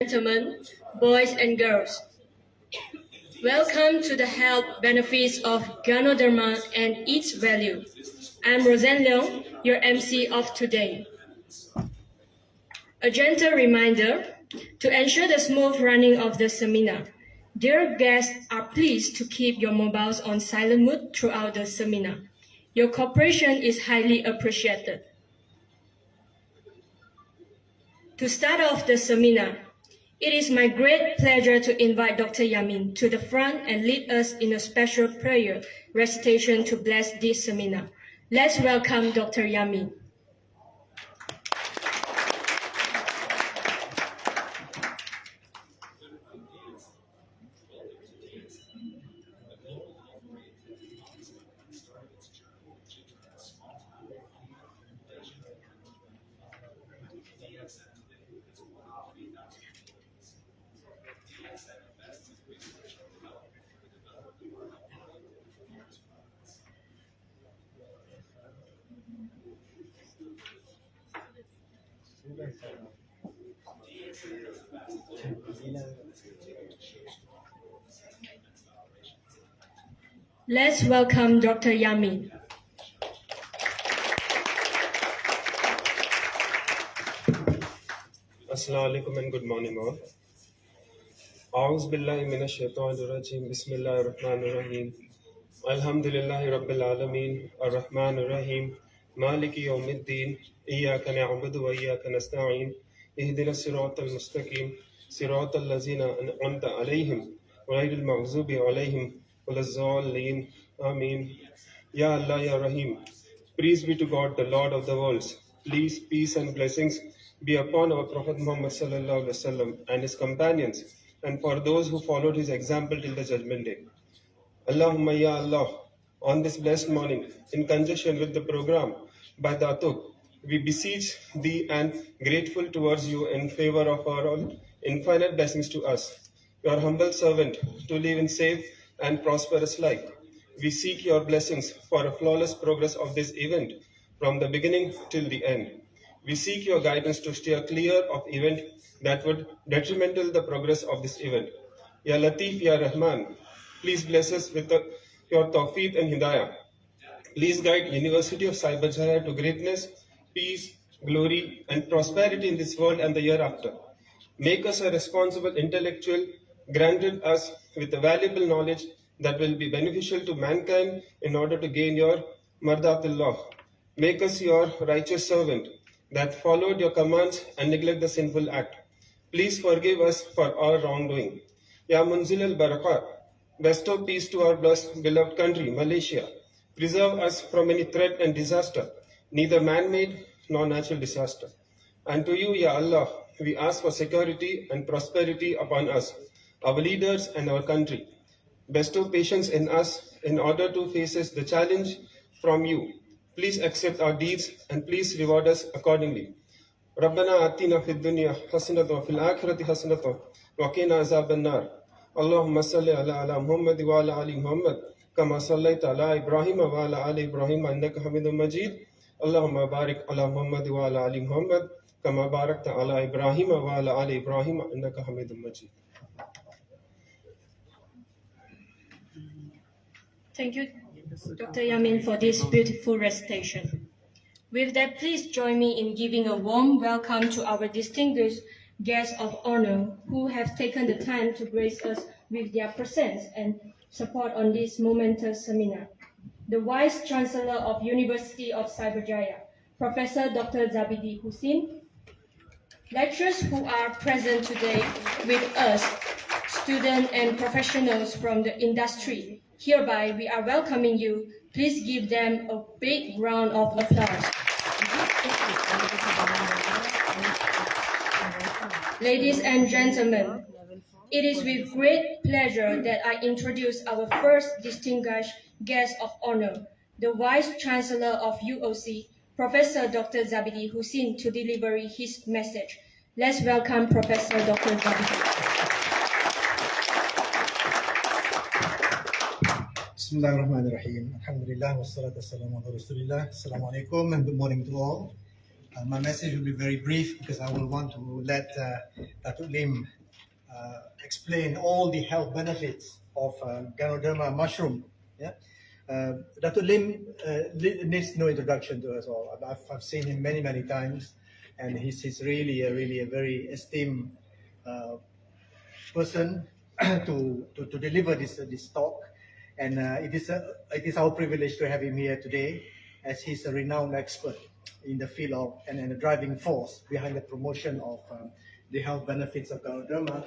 Gentlemen, boys and girls, welcome to the health benefits of Ganoderma and its value. I'm Roseanne Leong, your MC of today. A gentle reminder to ensure the smooth running of the seminar. Dear guests are pleased to keep your mobiles on silent mode throughout the seminar. Your cooperation is highly appreciated. To start off the seminar, it is my great pleasure to invite Dr. Yamin to the front and lead us in a special prayer recitation to bless this seminar. Let's welcome Dr. Yamin. Let's welcome Dr. Yamin. Assalamu alaikum and good morning all. A'udhu billahi minash shaitanir rajim. Bismillahir rahmanir rahim. Alhamdulillahi rabbil alameen. Ar-Rahmanir Rahim. Maliki yawmiddin. Iyyaka na'budu wa iyyaka nasta'in. Ihdinas siratal mustaqim. Siratal ladzina an'amta alayhim. Ghayril maghdubi alayhim waladdallin. Ameen. Ya Allah, Ya Rahim. Praise be to God, the Lord of the worlds. Please, peace and blessings be upon our Prophet Muhammad sallallahu alaihi wasallam and his companions, and for those who followed his example till the judgment day. Allahumma ya Allah, on this blessed morning, in conjunction with the program by Datuk, we beseech thee and grateful towards you in favor of our all infinite blessings to us, your humble servant, to live in safe and prosperous life. We seek your blessings for a flawless progress of this event from the beginning till the end. We seek your guidance to steer clear of event that would detrimental the progress of this event. Ya Latif, Ya Rahman, please bless us with your tawfiq and hidayah. Please guide University of Cyberjaya to greatness, peace, glory, and prosperity in this world and the year after. Make us a responsible intellectual, granted us with a valuable knowledge that will be beneficial to mankind in order to gain your mardatullah. Make us your righteous servant that followed your commands and neglect the sinful act. Please forgive us for our wrongdoing. Ya Munzil al-Barakat, bestow peace to our beloved country, Malaysia. Preserve us from any threat and disaster, neither man-made nor natural disaster. And to you, Ya Allah, we ask for security and prosperity upon us, our leaders and our country. Bestow patience in us in order to face the challenge from you. Please accept our deeds and please reward us accordingly. ربنا آتنا في الدنيا حسنة وفي الآخرة حسنة وقنا عذاب النار. اللهم صل على محمد وعلى آل محمد كما صليت على إبراهيم وعلى آل إبراهيم إنك حميد مجيد. اللهم بارك على محمد وعلى آل محمد كما باركت على إبراهيم وعلى آل إبراهيم إنك حميد مجيد. Thank you, Dr. Yamin, for this beautiful recitation. With that, please join me in giving a warm welcome to our distinguished guests of honor who have taken the time to grace us with their presence and support on this momentous seminar. The Vice Chancellor of University of Cyberjaya, Professor Dr. Zabidi Hussein, lecturers who are present today with us, students and professionals from the industry. Hereby, we are welcoming you. Please give them a big round of applause. Ladies and gentlemen, it is with great pleasure that I introduce our first distinguished guest of honor, the Vice Chancellor of UOC, Professor Dr. Zabidi Hussein, to deliver his message. Let's welcome Professor Dr. Zabidi. Bismillahirrahmanirrahim. Alhamdulillah, wassalatu wassalamu ala rasulillah. Assalamu alaikum and good morning to all. My message will be very brief because I will want to let Datuk Lim explain all the health benefits of Ganoderma mushroom. Yeah, Datuk Lim needs no introduction to us all. I've seen him many times, and he's really a very esteemed person to deliver this talk, and it is our privilege to have him here today, as he's a renowned expert in the field of and a driving force behind the promotion of the health benefits of Ganoderma,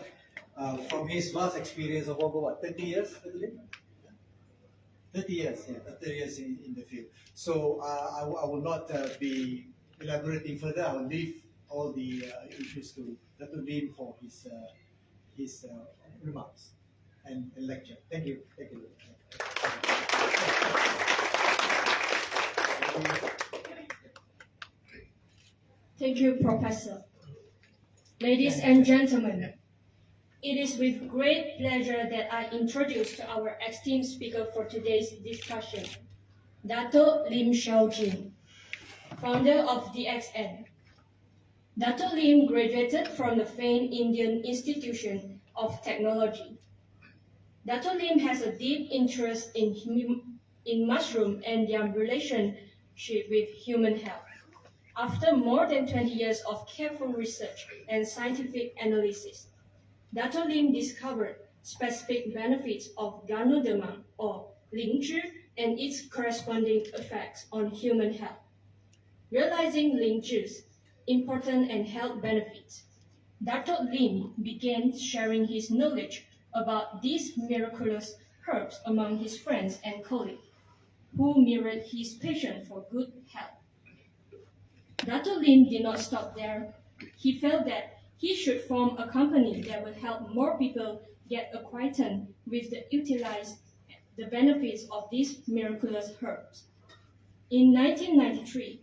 from his vast experience of over 30 years, 30 years, yeah, 30 years in the field. So I will not be elaborating further. I will leave all the issues to Datuk Lim for his remarks and lecture. Thank you. Thank you. Thank you, Professor. Ladies and gentlemen, it is with great pleasure that I introduce to our esteemed speaker for today's discussion, Datuk Lim Siow Jin, founder of DXN. Datuk Lim graduated from the famed Indian Institution of Technology. Datuk Lim has a deep interest in mushroom and their relationship with human health. After more than 20 years of careful research and scientific analysis, Datuk Lim discovered specific benefits of Ganoderma or Lingzhi and its corresponding effects on human health. Realizing Lingzhi's important and health benefits, Datuk Lim began sharing his knowledge about these miraculous herbs among his friends and colleagues, who mirrored his passion for good health. Datuk Lim did not stop there. He felt that he should form a company that would help more people get acquainted with the benefits of these miraculous herbs. In 1993,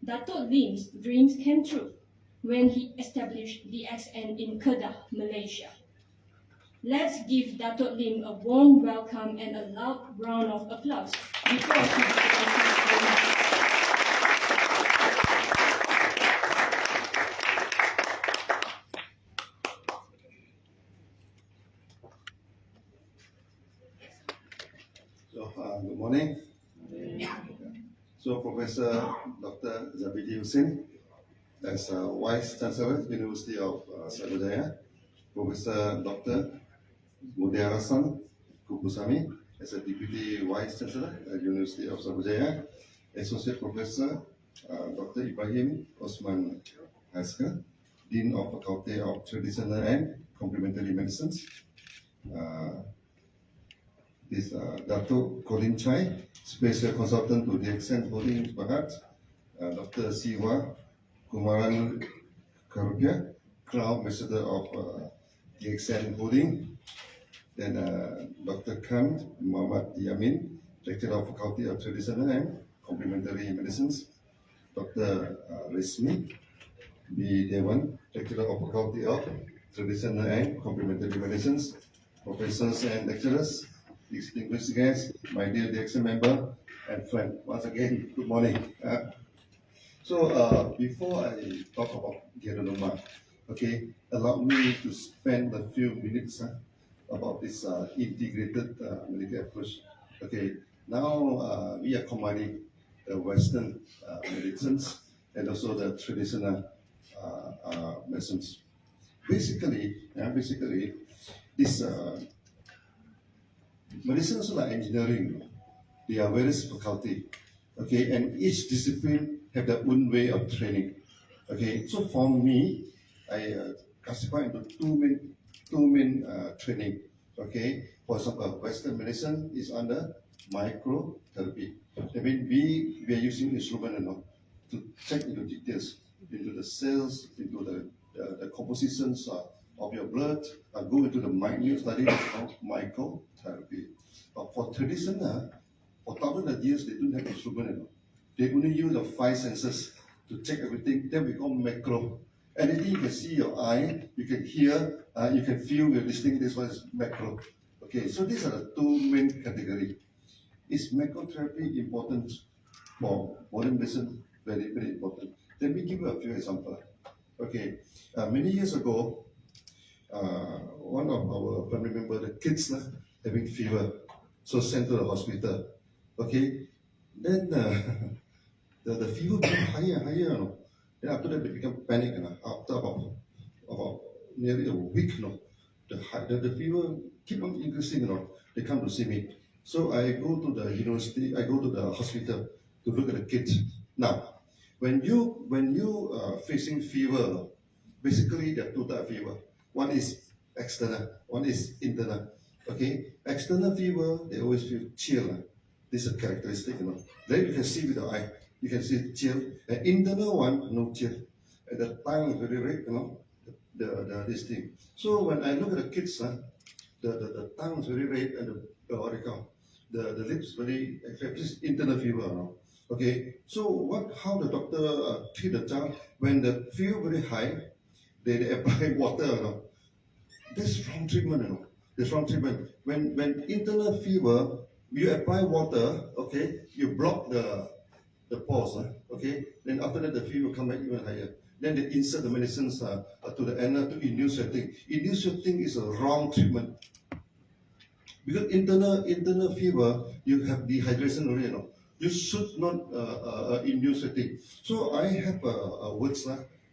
Datuk Lim's dreams came true when he established DXN in Kedah, Malaysia. Let's give Datuk Lim a warm welcome and a loud round of applause before he begins his remarks. Good morning. So, Professor Dr. Zabidi Hussein, as Vice Chancellor, University of Sarujaya, Professor Dr. Mudarasan Kupusami, as a Deputy Vice Chancellor at University of Sarujaya, Associate Professor Dr. Ibrahim Osman Haskell, Dean of Faculty of Traditional and Complementary Medicines, this Datuk Colin Chai, Special Consultant to DXN Holdings Berhad, Dr. Siwa Kumaran Karupia, Crown Ambassador of DXN Holding, then Dr. Khan Muhammad Yamin, Lecturer of Faculty of Traditional and Complementary Medicines, Dr. Resmi B. Dewan, Lecturer of Faculty of Traditional and Complementary Medicines, Professors and Lecturers, distinguished guests, my dear DXN member and friend. Once again, good morning. So before I talk about Ganoderma, okay, allow me to spend a few minutes about this integrated medical approach. Okay, now we are combining the Western medicines and also the traditional medicines. Basically, this medicines like engineering, they are various faculty, okay, and each discipline have their own way of training, okay. So for me, I classify into two main training, okay. For example, Western medicine is under microtherapy. I mean, we are using instrument to check into details, into the cells, into the compositions of your blood, go into the minute study of microtherapy. But for traditional, for thousands of years, they don't have instrument. They only use the five senses to check everything. Then we call macro. Anything you can see your eye, you can hear, you can feel, you're listening. This one is macro. Okay, so these are the two main categories. Is macrotherapy important for modern medicine? Very, very important. Let me give you a few examples. Okay, many years ago, one of our family members, the kids, having fever, so sent to the hospital. Okay, then the fever became higher and higher. No? Then after that, they become panic. After about nearly a week, the fever keep on increasing. They come to see me. So I go to the university. I go to the hospital to look at the kids. Now, when you facing fever, basically there are two types of fever. One is external, one is internal. Okay, external fever, they always feel chill. This is a characteristic. Then you can see with the eye, you can see chill. An internal one, no chill. And the tongue is very red. This thing. So when I look at the kids, the tongue is very red and the lips very, this is internal fever. Okay, so how the doctor treat the child when the fever very high, they apply water. That's wrong treatment. That's wrong treatment. When internal fever, you apply water. Okay, you block the pores. Okay, then after that the fever come back even higher. Then they insert the medicines to the anal to induce sweating. Induce sweating is a wrong treatment. Because internal fever, you have dehydration already. You should not induce sweating. So I have words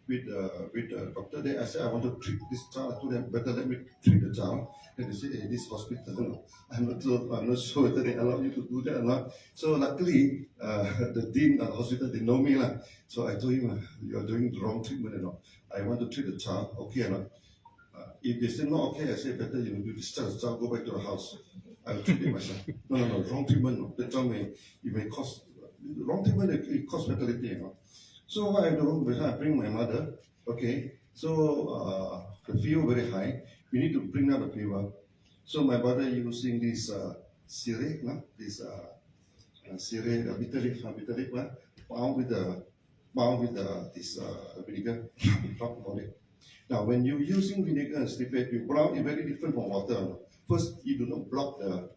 with the doctor. Then I said, I want to treat this child. I told them, better let me treat the child. Then they said, hey, this hospital, I'm not sure whether they allow you to do that or not. So luckily, the dean at the hospital, they know me. So I told him, you are doing the wrong treatment. I want to treat the child. Okay or not? If they say no, okay, I say better you discharge the child, go back to the house. I will treat it myself. No, wrong treatment. No. The child may cause wrong treatment. It cause fatality. So what I do, I bring my mother. Okay, so the fever very high. We need to bring down the fever. So my brother using this sirih, this sirih bitter leaf, bound with this vinegar. Talk about it. Now, when you're using vinegar and stipate, you brown it very different from water. First, you do not block the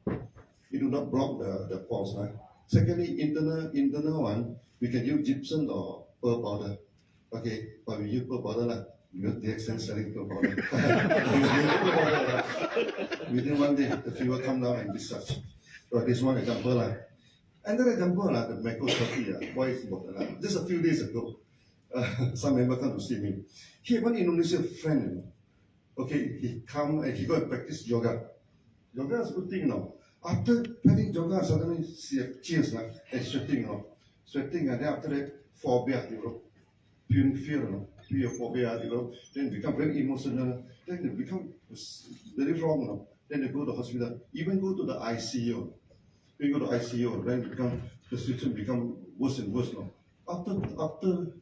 pores. Secondly, internal one, we can use gypsum or pearl powder. Okay, but we use pearl powder because the accent selling pearl powder. Within one day, the fever come down and discharge. So this one example. Another example, the microscopy. Why is important? Just a few days ago, some member come to see me. He had one Indonesian friend. Okay, he come and he go and practice yoga. Yoga is a good thing. After practicing yoga, suddenly he have chills and sweating. Sweating, and then after that, phobia develop. Fear, phobia develop. Then become very emotional. Then they become very wrong. Then they go to the hospital. Even go to the ICU. When you go to ICU, then the situation become worse and worse. After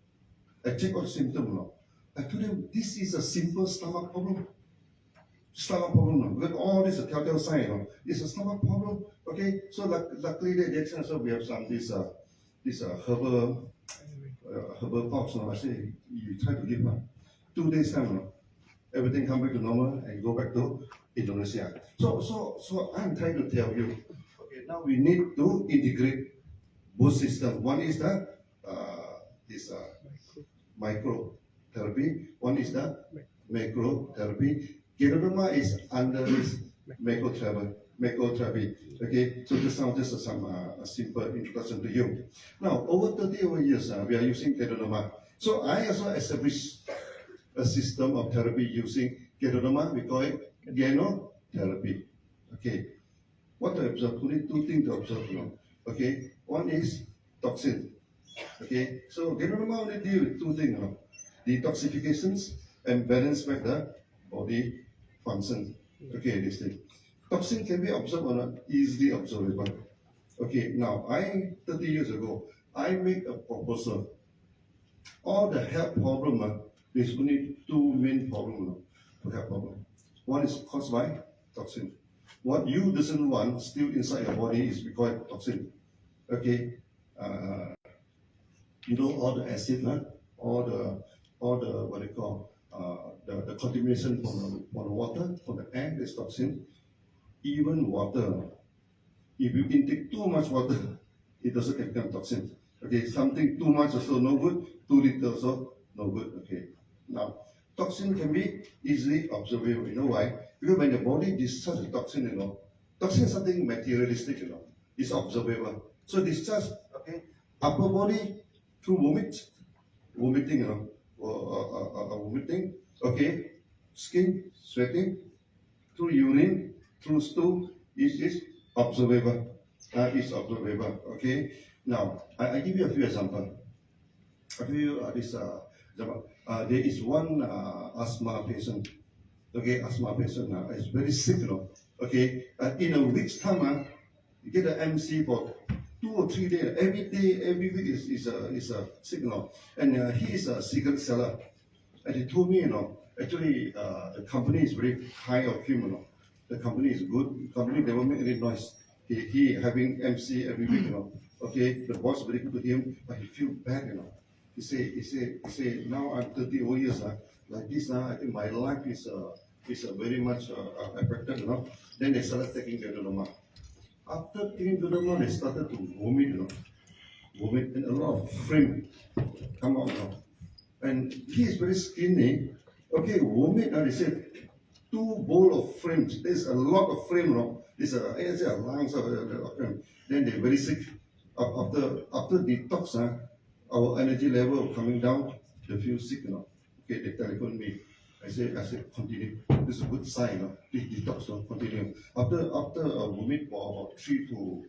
I check all the symptoms. I told them this is a simple stomach problem. Because all this is a telltale sign. It's a stomach problem. Okay, so luckily they actually also we have some this herbal pops. I say you try to give 2 days time. Everything come back to normal and go back to Indonesia. So I'm trying to tell you. Okay, now we need to integrate both systems. One is the microtherapy. One is the macrotherapy. Ganoderma is under this macrotherapy. Okay, so this sounds just some simple introduction to you. Now, over 30 years, we are using Ganoderma. So I also established a system of therapy using Ganoderma. We call it Ganotherapy. Okay, what to observe? Two things to observe. Okay, one is toxin. Okay, so Ganoderma only deal with two things. Detoxifications and balance back the body function. Okay, this thing. Toxin can be observed or not, easily observable. Okay, now 30 years ago, I made a proposal. All the health problem, there's only two main problems to health problem. One is caused by toxin. What you doesn't want still inside your body is because toxin. Okay, all the acid, all the what they call the contamination from the water, from the air, there's toxin. Even water, if you intake too much water, it also can become toxin. Okay, something too much also no good, too little also no good. Okay. Now, toxin can be easily observable. You know why? Because when the body discharges toxin, toxin is something materialistic, it's observable. So discharge, okay, upper body through vomiting, vomiting, okay, skin, sweating, through urine, through stool, is observable. Is observable. Okay. Now, I give you a few examples. A few example. There is one asthma patient. Okay, asthma patient is very sick, Okay, in a week's time, you get an MC for 2 or 3 days. Every day, every week is a sick, And he is a cigarette seller. And he told me, actually, the company is very high of him, The company is good. The company never make any noise. He having MC every week, Okay, the boss very good to him, but he feel bad, He say, now I'm 30 over years, like this, I think my life is very much affected, Then they started taking Ganoderma. After taking Ganoderma, they started to vomit, Vomit, and a lot of frame come out, And he is very skinny. Okay, vomit, they said, 2 bowl of frames. There's a lot of frame, There's a lungs of frame. Then they're very sick. After detox, our energy level coming down, they feel sick, Okay, they telephone me. I said, continue. This is a good sign, Please detox, continue. After vomit for about 3 to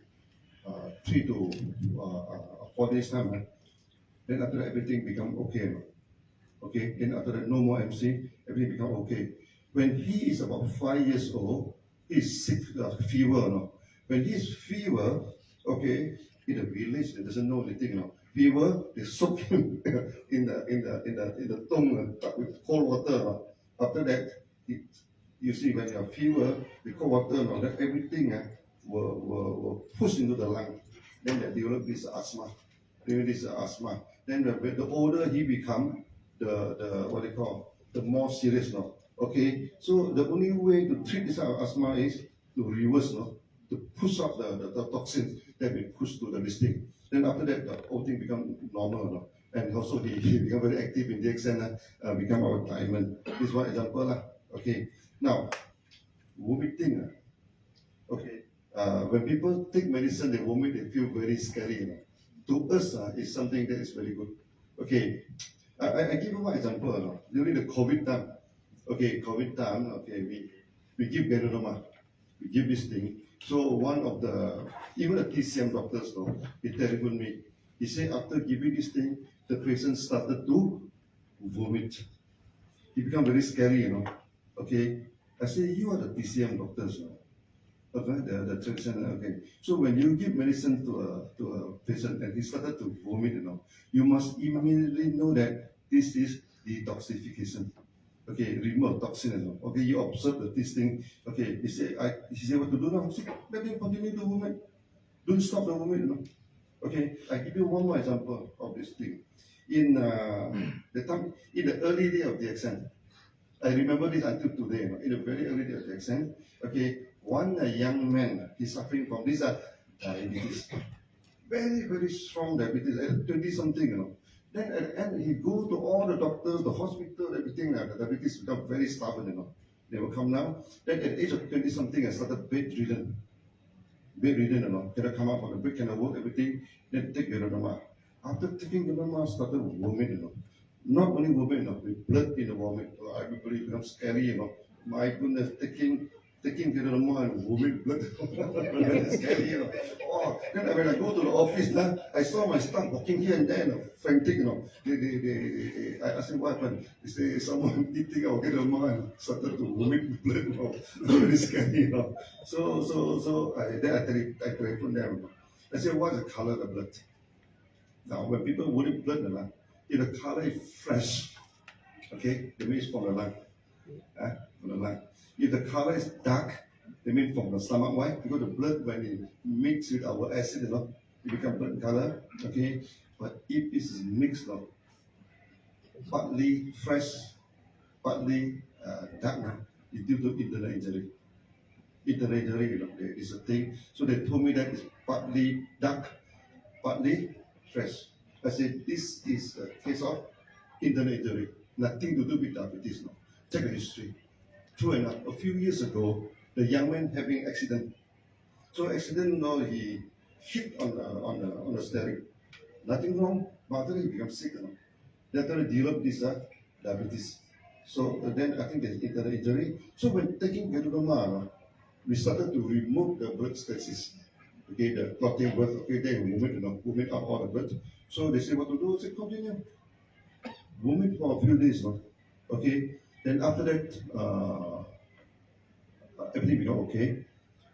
4 days time, then after that, everything become okay, Okay, then after that, no more MC, everything become okay. When he is about 5 years old, he's sick, fever, When he's fever, okay, in the village, they doesn't know anything, Fever, they soak him in the tongue with cold water, After that, you see, when you have fever, the cold water, then everything will push into the lung. Then they develop this asthma. Then the older he become, the what they call, the more serious, Okay, so the only way to treat this asthma is to reverse, to push up the toxin that we push to the listing. Then after that, the whole thing become normal, And also he become very active in the extent, become our diamond. This is one example, Okay, now vomiting, Okay, when people take medicine, they vomit, they feel very scary. To us, it's something that is very good. Okay, I give you one example. During the COVID time, COVID time, we give Ganoderma, we give this thing. So one of even the TCM doctors, he telephoned me. He said after giving this thing, the patient started to vomit. He become very scary, Okay, I say you are the TCM doctors, Okay, the traditional. Okay, so when you give medicine to a patient and he started to vomit, you must immediately know that this is detoxification. Okay, remove toxin. Okay, you observe this thing. Okay, he say what to do now. See, let him continue to vomit. Don't stop the vomit. Okay, I give you one more example of this thing. In the early day of the exam, I remember this until today. In the very early day of the exam, okay, one young man, he's suffering from this diabetes, very very strong diabetes, 20 something. Then at the end, he go to all the doctors, the hospital, everything. The diabetes become very stubborn. They will come down. Then at the age of 20 something, I started bedridden. Cannot come out from the bed, cannot work, everything. Then take Ganoderma. After taking Ganoderma, started vomit. Not only vomit, with blood in the vomit. Everybody becomes scary. My goodness, taking Ganoderma and vomit blood. Very scary. Oh, then when I go to the office, I saw my staff walking here and there, frantic. I asked him what happened. They say someone eating our Ganoderma and started to vomit blood. Very scary. So I telephoned them. I said, what's the color of the blood? Now, when people vomit blood, if the color is fresh, okay, that means from the lung. From the lung. If the color is dark, that means from the stomach. Why? Because the blood, when it mixes with our acid, it becomes blood color. Okay, but if it is mixed, partly fresh, partly dark, it's due to internal injury. Internal injury, there is a thing. So they told me that it's partly dark, partly stress. I said, this is a case of internal injury, nothing to do with diabetes. No. Check the history. True enough, a few years ago, the young man having accident. So accident, no, he hit on the steering. Nothing wrong, but after he becomes sick. No. Later he developed this diabetes. So then I think there's internal injury. So when taking Ganoderma, we started to remove the blood stasis. Okay, the clotting blood, okay, then move it out all the blood. So they say what to do, say continue. Move it for a few days, no? Okay. Then after that, everything became okay.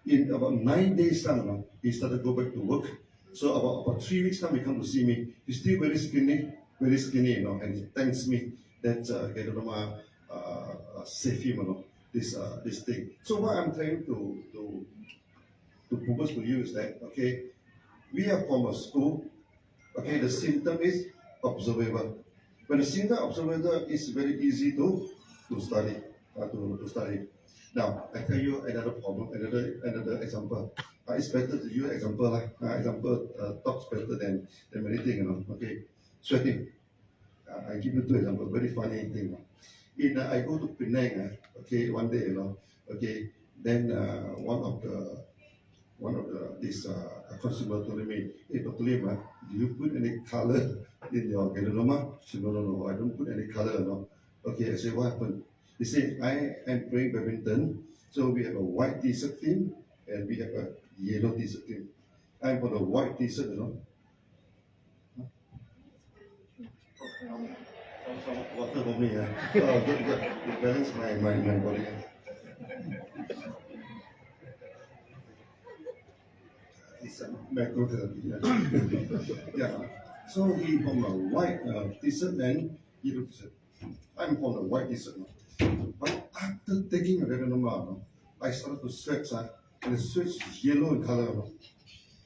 In about 9 days time, no, he started to go back to work. So about 3 weeks time, he come to see me. He's still very skinny, you know, and he thanks me that Ganoderma saved him, you know, this thing. So what I'm trying to propose to you is that, okay, we are from a school, okay, the symptom is observable. When the symptom observable is very easy to study, to study. Now, I tell you another problem, another example. It's better to use example. Example talks better than many things, you know. Okay, sweating. I give you two examples, very funny thing. I go to Penang, okay, one day, you know, okay, then one of this consumer told me, hey, Dr. Lim, do you put any color in your Ganoderma? I said, no, I don't put any color, no. Okay, I said, what happened? He said, I am playing badminton, so we have a white t-shirt team and we have a yellow t-shirt team. I'm for the white t-shirt, you know. Some water for me, good, to balance my body. It's a macrotherapy. Yeah. So he from a white t-shirt and yellow t-shirt. I'm from a white t-shirt. But after taking a Ganoderma, I started to sweat, and the sweat is yellow in color.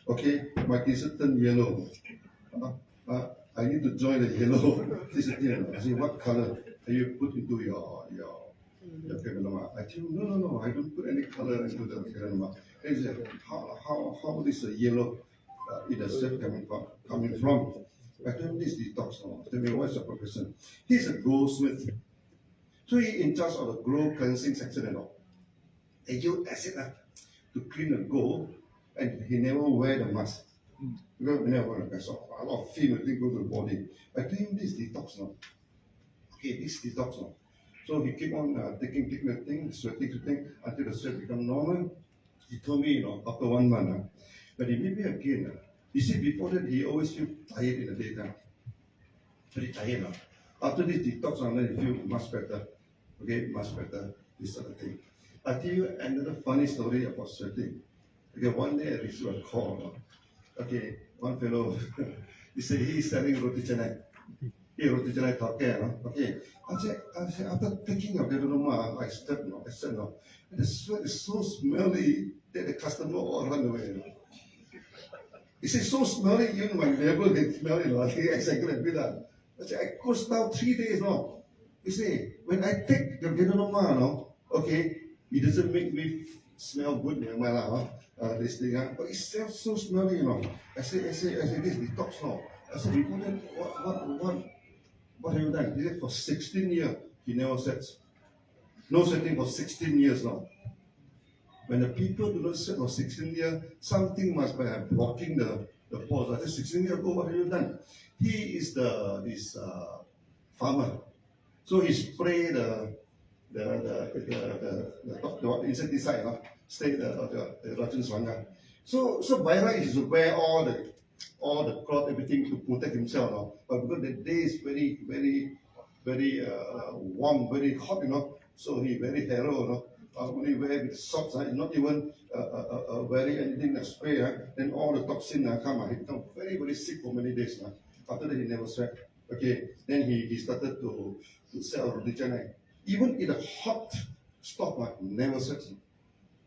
Okay, my t-shirt turned yellow. I need to join the yellow t-shirt. I say, what color do you put into your Ganoderma? I tell you, no, I don't put any color into the Ganoderma. He said, how is the yellow in the sweat coming from? I tell him this detox now. Tell me, what's your profession? He's a goldsmith. So he in charge of the gold cleansing section and all. They use acid to clean the gold, and he never wear the mask. Because he never wear the mask. A lot of film will go to the body. I tell him this detox now. Okay, this detox now. So he keep on taking the thing, sweating until the sweat become normal. He told me, after 1 month, but he meet me again. You see, before that, he always feel tired in the daytime. Very tired now. After this detox, then he feel much better. Okay, much better, this sort of thing. I'll tell you another funny story about sweating. Okay, one day I received a call. Okay, one fellow, he said he's selling roti canai. Roti canai talker. Okay, I said, after taking a Ganoderma, I said, and the sweat is so smelly that the customer all run away. He said, so smelly, even my neighbor can smell it. I think exactly that. I said, I cost now 3 days now. You see, when I take the Ganoderma, okay, it doesn't make me smell good, this thing, but it smells so smelly, I said, this detox now. I said, before that, what have you done? He said, for 16 years, he never sweats. No sweating for 16 years now. When the people do not sweat for 16 years, something must be blocking the pores. I said, 16 years ago, what have you done? He is this farmer. So he spray the insecticide, stay the Russian swanga. So by right he should wear all the cloth, everything to protect himself. But because the day is very warm, very hot, so he very narrow, only wear with socks, not even wearing anything that spray, then all the toxin come, he become very sick for many days. After that he never sweat. Okay, then he started to sell roti canai. Even in a hot stop, never sweats.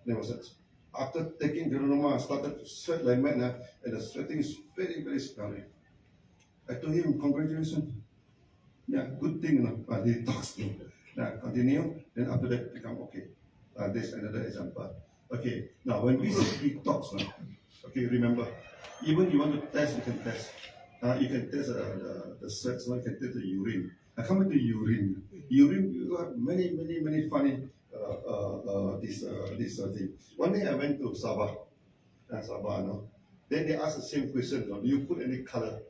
Never sweats. After taking Ganoderma, I started to sweat like mad, and the sweating is very smelly. I told him, congratulations. Yeah, good thing, he talks to me. Continue, then after that become okay. This another example. Okay, now when we say detox, okay, remember, even you want to test, you can test. You can test the sweat, so you can test the urine. Coming to urine, you got many funny this thing. One day I went to Sabah, no? Then they asked the same question, no? Do you put any color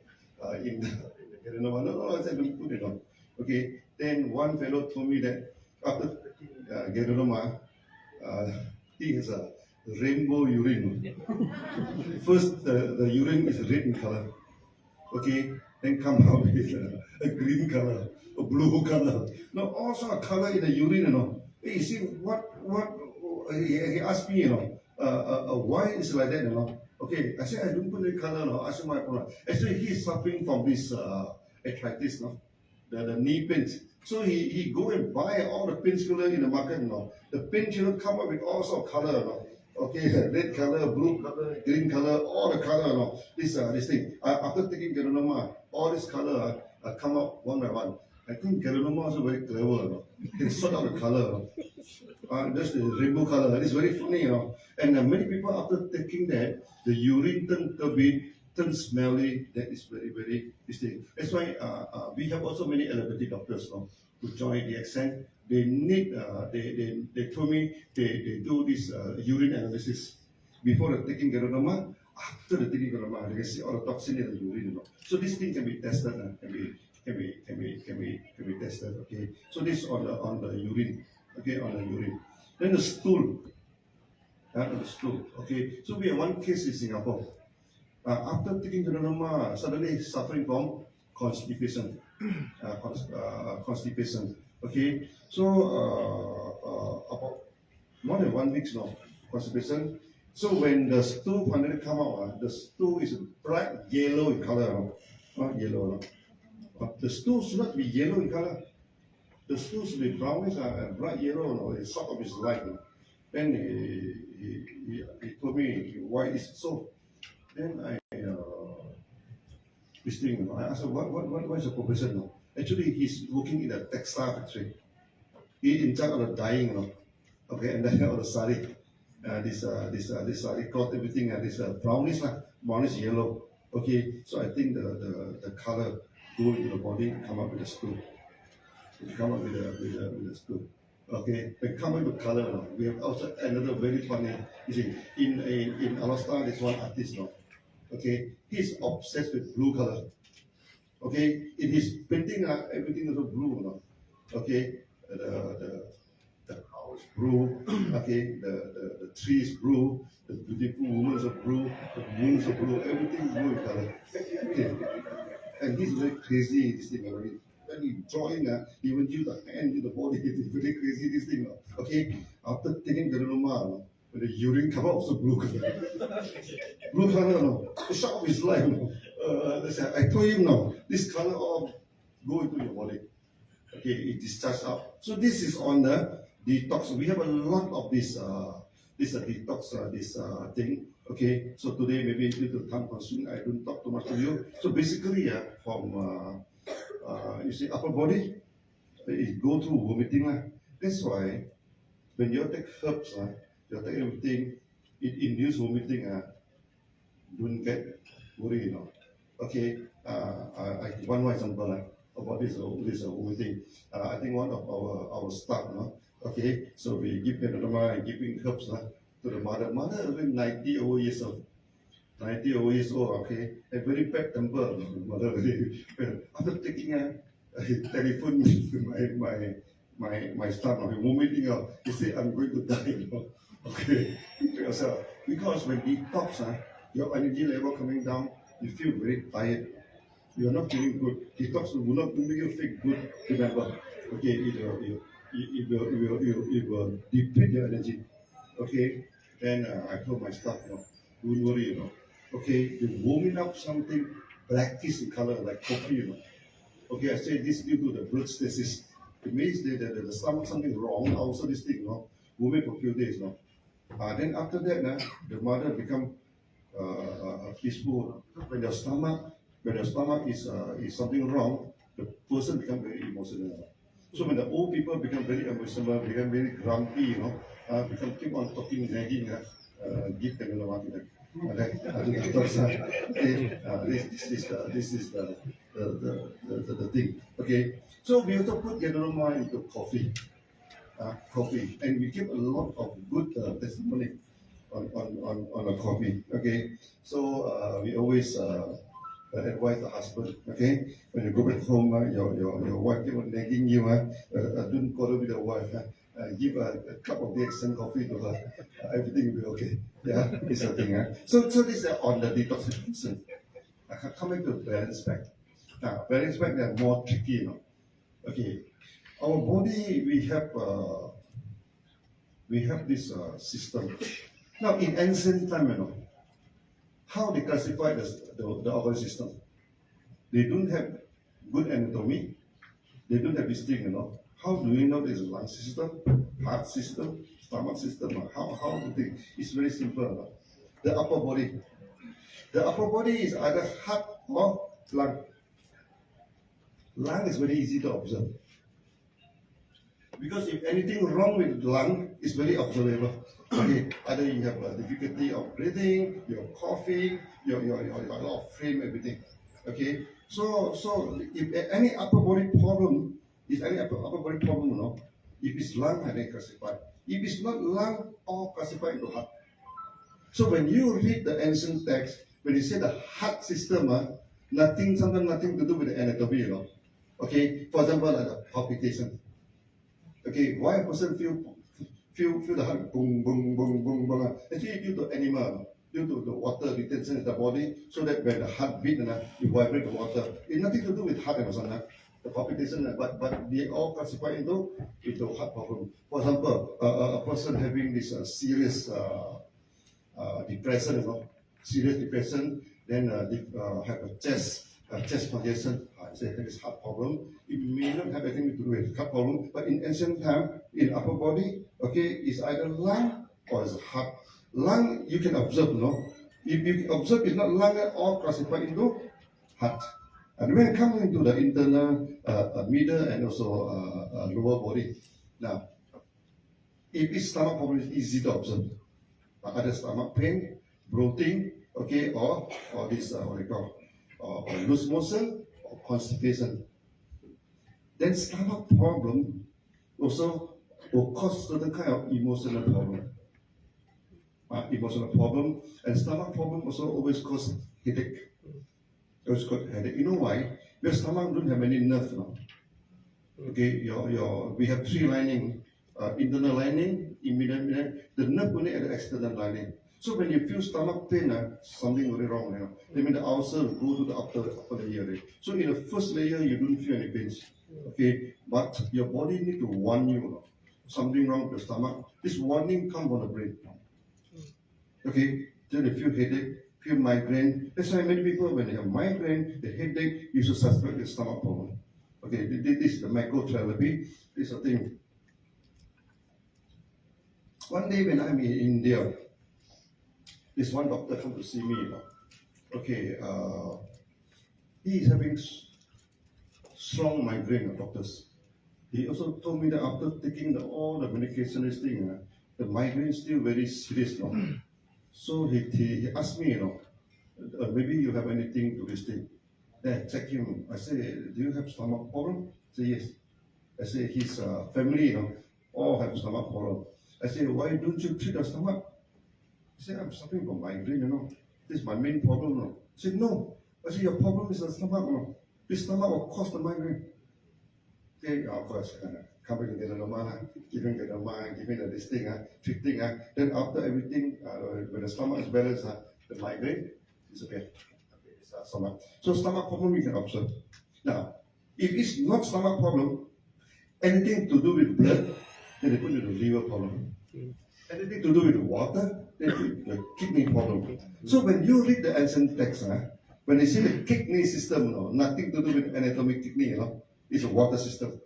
in the Ganoderma? No, I said don't put it on. Okay, then one fellow told me that after Ganoderma, he has a rainbow urine. First, the urine is red in color. Okay, then come out with a green color, a blue color. No, also a color in the urine, you know. Hey, you see what he asked me, you know, why is like that, you know? Okay, I said I don't put any color, no. I said my problem. Actually, he's suffering from this arthritis, no, the knee pains. So he go and buy all the painkiller in the market, you know. The painkiller come up with all sort of color, you know. Okay, red color, blue color, green color, all the color, you know. This thing. After taking Ganoderma, all this color come out one by one. I think Ganoderma also very clever, you know. Can sort out the color. Just the rainbow color. It's very funny, you know. And many people after taking that, the urine turn turbid, turn smelly. That is very this thing. That's why we have also many allopathic doctors, you know, who join the accent. They need they told me they do this urine analysis before the taking Ganoderma. After the taking Ganoderma, they can see all the toxin in the urine, you know. So this thing can be tested, can be tested. Okay. So this on the urine. Okay, on the urine. Then the stool. The stool. Okay. So we have one case in Singapore. After taking Ganoderma, suddenly suffering from constipation. Constipation. Okay. So about more than 1 week now, constipation. So when the stool finally come out, the stool is bright yellow in color. Not yellow. The stool should not be yellow in color. The stool should be brownish and bright yellow, no? It's sort of his light. No? Then he told me why is it so. Then I this thing, I asked him what is the profession now? Actually, he's working in a textile factory. He in charge of the dyeing, you know. Okay, and then all the sari, this sari cloth, everything, this brownish yellow. Okay, so I think the color go into the body, come up with the stool. Come up with the stool. Okay, then come up with color now. We have also another very funny. You see, in our style, there's one artist now. Okay, he's obsessed with blue color. Okay, in his painting, everything is blue now. Okay, the house blue. Okay, the trees blue. The beautiful women are blue. The moons are blue. Everything blue in color. Okay, and he's very crazy. This thing already. When he drawing, he will use the hand in the body. It's very crazy. This thing. Okay, after taking Ganoderma, when the urine come out, also blue color. Blue color, no. The shock of his life, no. I told him, no. This color all go into your body. Okay, it discharges out. So this is on the detox. We have a lot of this detox thing. Okay, so today maybe due to time consuming, I don't talk too much to you. So basically, from you see upper body, it go through vomiting. That's why when you take herbs, you take everything, it induces vomiting. Don't get worried, you know. Okay, one more example about this vomiting. I think one of our staff, no? Okay, so we give Ganoderma and giving herbs to the mother. Mother is 90 over years old. 90 over years old, okay, a very bad temper. Mother very after taking he telephoned me to my staff, vomiting out. He said, I'm going to die, you know. Okay, because when detox, your energy level coming down, you feel very tired. You are not feeling good. Detox will not make you feel good. Remember, okay, it will deplete your energy. Okay, then I told my staff, don't worry, you know. Okay, you're warming up something blackish in color like coffee, you know. Okay, I say this due to the blood stasis. It means that the stomach something wrong. Also, this thing, warming for a few days, then after that, the mother become peaceful. When the stomach is something wrong, the person become very emotional. So when the old people become very emotional, become very grumpy, become keep on talking, nagging, give them a lot to them. Okay, this is the thing. Okay, so we also put Ganoderma into coffee, and we give a lot of good testimony on the coffee. Okay, so we always advise the husband. Okay, when you go back home, your wife keep on nagging you. Don't quarrel with the wife. Give a cup of the excellent coffee to her. Everything will be okay. Yeah, it's a thing. So this is on the detoxification. Coming to balance back. Now, balance back, they're more tricky, you know. Okay, our body, we have this system. Now, in ancient time, you know, how they classify the organ system? They don't have good anatomy. They don't have this thing, you know. How do you know there's a lung system, heart system, stomach system? How do they? It's very simple. You know? The upper body. The upper body is either heart or lung. Lung is very easy to observe. Because if anything wrong with lung, it's very observable. Okay, either you have a difficulty of breathing, you're coughing, you're a lot of frame, everything. Okay, so if any upper body problem, you know, if it's lung, I can classify. If it's not lung, all classified into heart. So when you read the ancient text, when you say the heart system, sometimes nothing to do with the anatomy, you know. Okay, for example, like the palpitation. Okay, why a person feel the heart boom boom boom boom boom? Actually, due to animal, due to the water retention in the body, so that when the heart beat, you vibrate the water. It's nothing to do with heart and something. The palpitation, but they all classify into heart problem. For example, a person having this serious depression, you know, serious depression, then they have a chest congestion, say this heart problem. It may not have anything to do with heart problem, but in ancient time, in upper body, okay, it's either lung or it's heart. Lung you can observe, no? If you observe, it's not lung at all classified into heart. And when it comes into the internal, middle, and also lower body, now, if it's stomach problem, it's easy to observe. Either stomach pain, bloating, okay, or this what we call or loose motion or constipation. Then stomach problem also will cause certain kind of emotional problem. And stomach problem also always cause headache. Always cause headache. You know why? Your stomach don't have any nerve now. Okay, we have three lining, internal lining, immediate, the nerve only at the external lining. So when you feel stomach pain, something very wrong. That means the ulcer will go to the upper layer. So in the first layer, you don't feel any pains. Okay, but your body need to warn you. Something wrong with the stomach. This warning comes from the brain. Okay, then they feel headache, feel migraine. That's why many people, when they have migraine, the headache, you should suspect the stomach problem. Okay, this is the microtherapy. This is a thing. One day when I'm in India, this one doctor come to see me. Okay, he is having strong migraine, doctors. He also told me that after taking all the medication, this thing, the migraine is still very serious now. So he asked me, maybe you have anything to this thing. Then I check him. I say, do you have stomach problem? He say, yes. I say, his family, all have stomach problem. I say, why don't you treat the stomach? He said, I'm suffering from migraine, This is my main problem, I said, no. I said, your problem is the stomach, This stomach will cause the migraine. Okay, of course, come back to Ganoderma, give him Ganoderma, give him this thing, treating. Then after everything, when the stomach is balanced, the migraine disappears. Stomach. So stomach problem we can observe. Now, if it's not stomach problem, anything to do with blood, then they put it in the liver problem. Anything to do with water, then they put the kidney problem. So when you read the ancient text, when they say the kidney system, nothing to do with anatomic kidney, it's a water system.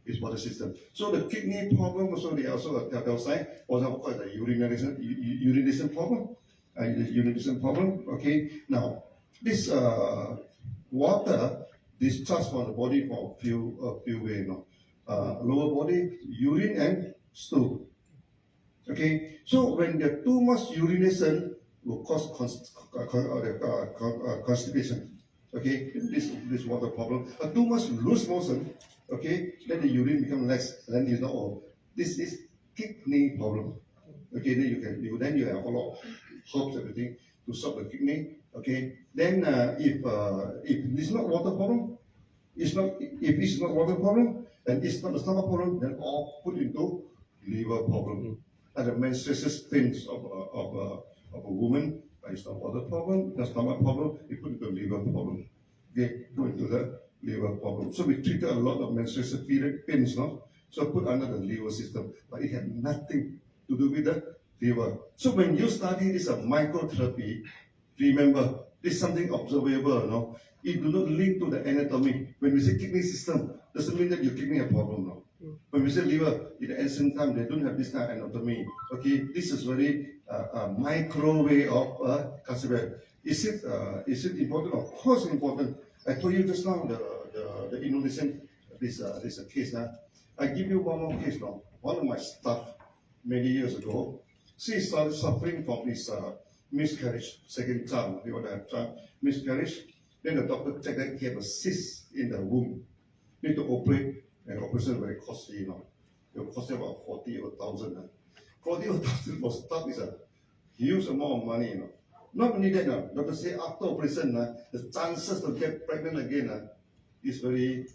It's water system. So the kidney problem also they also tell sign. For example, the urination problem. Urination problem. Okay. Now this water discharge from the body for a few ways. Lower body, urine and stool. Okay, so when there too much urination, will cause constipation. Okay, this water problem. Too much loose motion. Okay, then the urine become less. Then you know, oh, this is kidney problem. Okay, then you have a lot of herbs, everything to stop the kidney. Okay, then if this is not water problem, if it's not water problem and it's not the stomach problem, then all put into liver problem. And the menstruation pains of a woman, it's not water problem, the stomach problem, you put into liver problem. Okay, put into the liver problem. So we treated a lot of menstruation period pains, no? So put under the liver system, but it had nothing to do with the liver. So when you study this microtherapy, remember this is something observable, no? It do not link to the anatomy. When we say kidney system, doesn't mean that your kidney a problem, no? When we say liver, in the ancient time, they don't have this kind of anatomy. Okay, this is very micro way of consider. Is it important? Of course, important. I told you just now the Indonesian this case now. I give you one more case now. One of my staff many years ago, she started suffering from this miscarriage, second child. They want to have child miscarriage. Then the doctor checked that he had a cyst in the womb. Need to operate, and operation very costly, you know. It will cost about 40,000. 40,000 for staff is a huge amount of money, you know. Not only that, doctor say after operation, the chances to get pregnant again is very,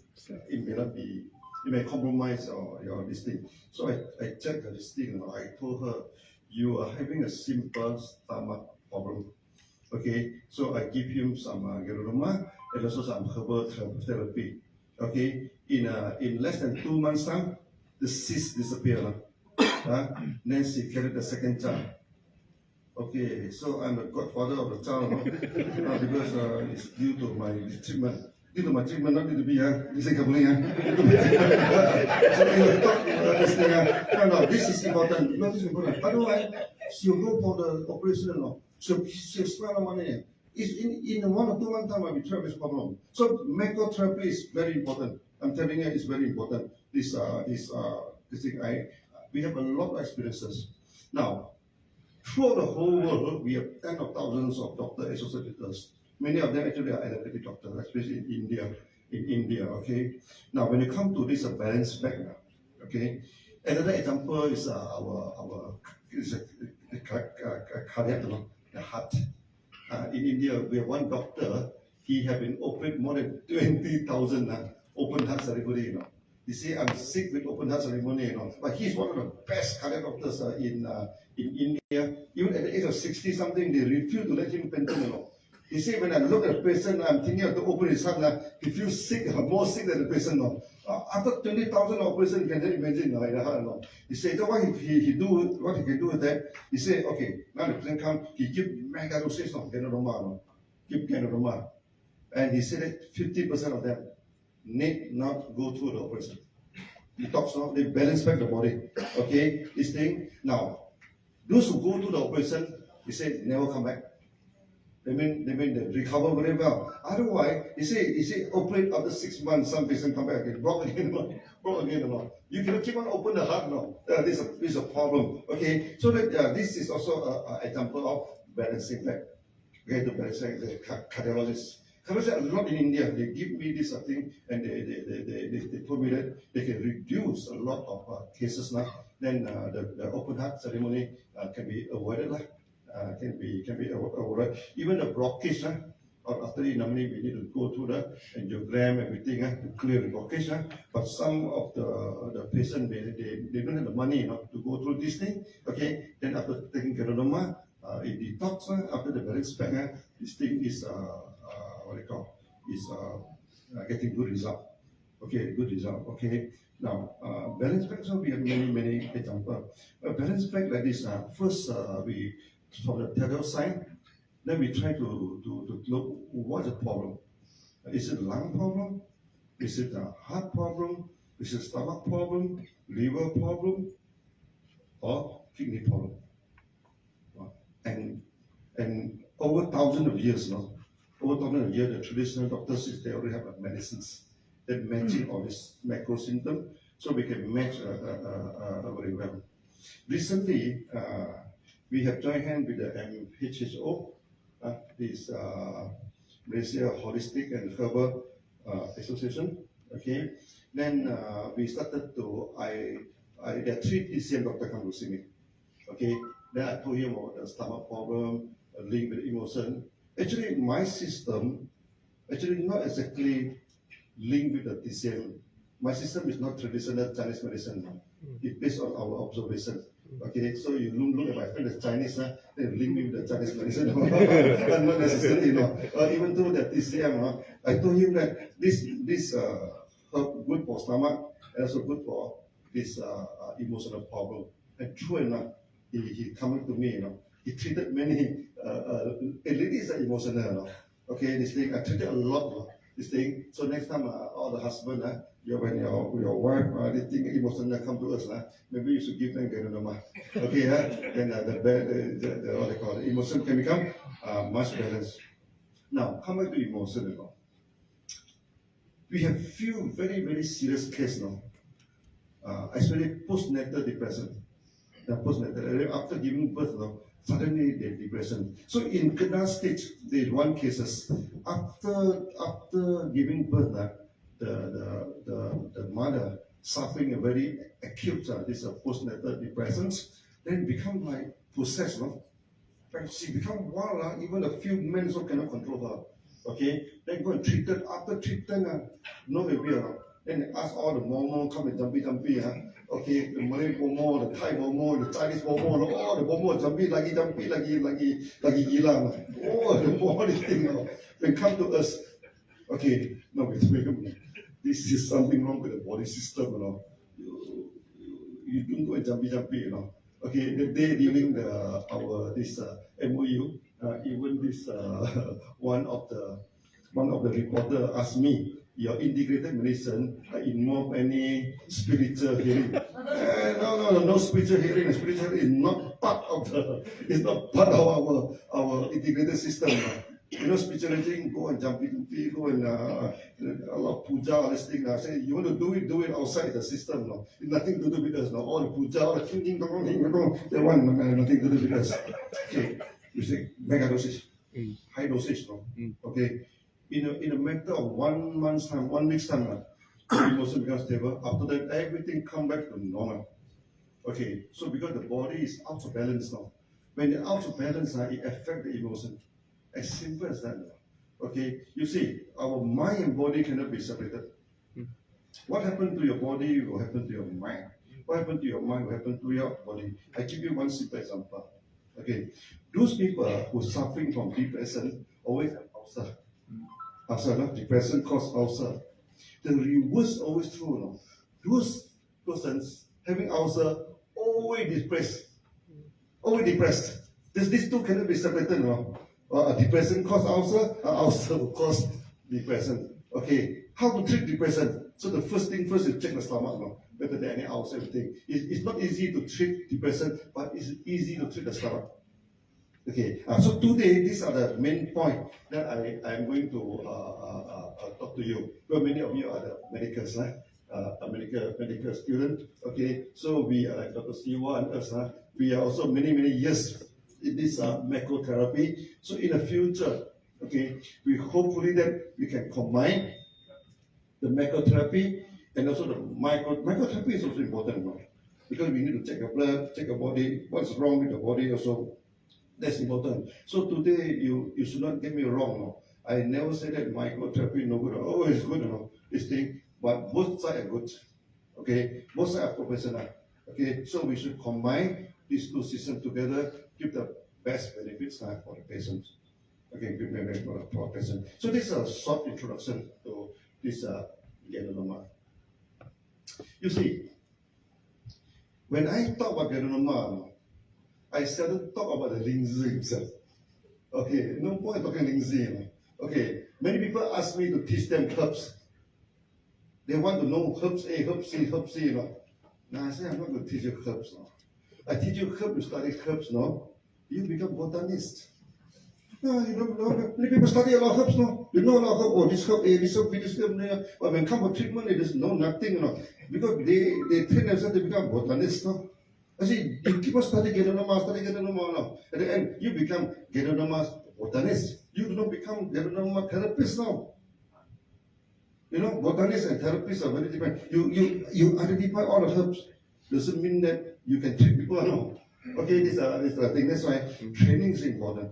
it may not be, it may compromise your this thing. So I checked this thing, I told her, you are having a simple stomach problem. Okay, so I give him some Ganoderma and also some herbal therapy. Okay, in less than 2 months' time, the cyst disappeared. Then she carried the second child. Okay, so I'm the godfather of the child because it's due to my treatment. Due to my treatment, not due to me. Listen carefully. So you talk this thing. No, this is important. No, this is important. Otherwise, she'll go for the operation. No, she'll spend the money. It's in 1 or 2 months' time, I will try this problem. So microtherapy is very important. I'm telling you, it's very important. This thing. We have a lot of experiences. Now, throughout the whole world, we have tens of thousands of doctors associated with us. Many of them actually are allopathic doctors, especially in India. Okay. Now, when you come to this balance back, okay. Another example is our cardiac, the heart. In India, we have one doctor. He have been operated more than 20,000 open heart ceremony. You know. You see, I'm sick with open heart ceremony. You know, but he's one of the best cardiac doctors in India. Even at the age of 60 something, they refuse to let him pension. You know. He said, when I look at the patient, I'm thinking of to open his heart. He feels sick, more sick than the patient. No. After 20,000 operations, you can just imagine in the heart. No. He said, so what he can do is that, he said, okay, now the patient comes, he give mega doses of Ganoderma. No. Give Ganoderma. And he said that 50% of them need not go through the operation. He talks now, they balance back the body. Okay, this thing. Now, those who go through the operation, he said, never come back. They mean they recover very well. Otherwise, he say operate after 6 months, some patient come back again, broke again. You cannot keep on open the heart now. This is a problem. Okay, so that this is also an example of balancing back. Okay, to balance back the cardiologists. Cardiologists a lot in India. They give me this thing, and they told me that they can reduce a lot of cases now. Then the open heart ceremony can be avoided. Can be avoided. Even the blockage, after normally we need to go through the angiogram, everything to clear the blockage. But some of the patients they don't have the money to go through this thing. Okay, then after taking Ganoderma, it detox. After the balance back, this thing is getting good result. Okay, good result. Okay. Now, balance back, so we have many examples. Balance back like this, first we from the telltale sign, then we try to look what's the problem. Is it a lung problem? Is it a heart problem? Is it a stomach problem? Liver problem? Or kidney problem? And over thousands of years, the traditional doctors they already have medicines that matching all these macro symptoms, so we can match very well. Recently, We have joined hands with the MHHO, this Malaysia Holistic and Herbal Association. Okay, then we started to there are 3 TCM doctor come to see me. Okay, then I told him about the stomach problem, a link with emotion. Actually, my system not exactly linked with the TCM. My system is not traditional Chinese medicine. It's based on our observation. Okay, so you look at my friend as Chinese, then link me with the Chinese medicine. But not necessarily, even though the TCM, I told him that this herb good for stomach and also good for this emotional problem. And true enough, he coming to me, he treated many ladies are emotional, okay, this thing, I treated a lot, this thing. So next time, all the husband, when your wife, they think emotional come to us, maybe you should give them Ganoderma. Okay, then the what they call it, emotion can become much balanced. Now, come back to emotion, we have few very, very serious cases now, especially postnatal depression. Postnatal, after giving birth, suddenly they depression. So in Kedah stage, there is one cases after giving birth, the mother suffering a very acute this postnatal depression, then become like possessed, she become wild, even a few men also cannot control her. Okay, then go and treat her. After treatment, no avail. Then they ask all the momo come and jumpy. Okay, the Malay momo, the Thai momo, the Chinese momo, all the momo jumpy lagi gila. Oh, the all these things. They come to us. Okay, no, wait a minute. This is something wrong with the body system, You don't go and jumpy, Okay, the day during our this MOU, even this one of the reporter asked me, your integrated medicine involve any spiritual healing? No spiritual healing. Spiritual healing is not part of our integrated system. Spiritual healing, go and jumpy, go and a lot of puja, all this thing. Say you want to do it outside the system. It's nothing to do with us. All the puja, all the thinking, they want nothing to do with us. Okay, you say mega dosage, high dosage, Okay. In a matter of 1 month's time, 1 week's time, the emotion becomes stable. After that, everything come back to normal. Okay, so because the body is out of balance now. When it's out of balance, it affects the emotion. As simple as that. Okay, you see, our mind and body cannot be separated. What happened to your body will happen to your mind. What happened to your mind will happen to your body. I give you one simple example. Okay, those people who are suffering from depression always have ulcer. Depression causes ulcer. The reverse is always true. Those persons having ulcer always depressed. These two cannot be separated. Depression causes ulcer, ulcer will cause depression. Okay, how to treat depression? So the first thing first is check the stomach. Better than any ulcer, everything. It's not easy to treat depression, but it's easy to treat the stomach. Okay, so today these are the main points that I'm going to talk to you. Well, many of you are the medicals, medical student. Okay, so we are like Dr. Siwa and us. We are also many years in this macrotherapy. So in the future, okay, we hopefully that we can combine the macrotherapy and also the microtherapy is also important, because we need to check your blood, check your body, what's wrong with the body also. That's important. So today, you should not get me wrong. I never said that microtherapy no good. Oh, it's good, this thing. But both sides are good. Okay, both sides are professional. Okay, so we should combine these two systems together, give the best benefits for the patient. Okay, good benefit for the patient. So this is a short introduction to this Ganoderma. You see, when I talk about Ganoderma, I seldom talk about the Lingzhi himself. Okay, no point talking Lingzhi. Okay, many people ask me to teach them herbs. They want to know herbs A, herbs C, herbs C. Now I say I'm not going to teach you herbs. I teach you herbs, you study herbs. You become botanist. You know, many people study a lot of herbs. You know a lot of herbs. Oh, this herb A, this herb B, this herb there. But when it comes to treatment, they just know nothing. Because they train themselves to become botanists. I say, you keep on studying Ganoderma now. At the end, you become Ganoderma botanist. You do not become Ganoderma therapist now. You know, botanists and therapists are very different. You identify all the herbs. Doesn't mean that you can treat people now. Okay, this is the thing. That's why training is important.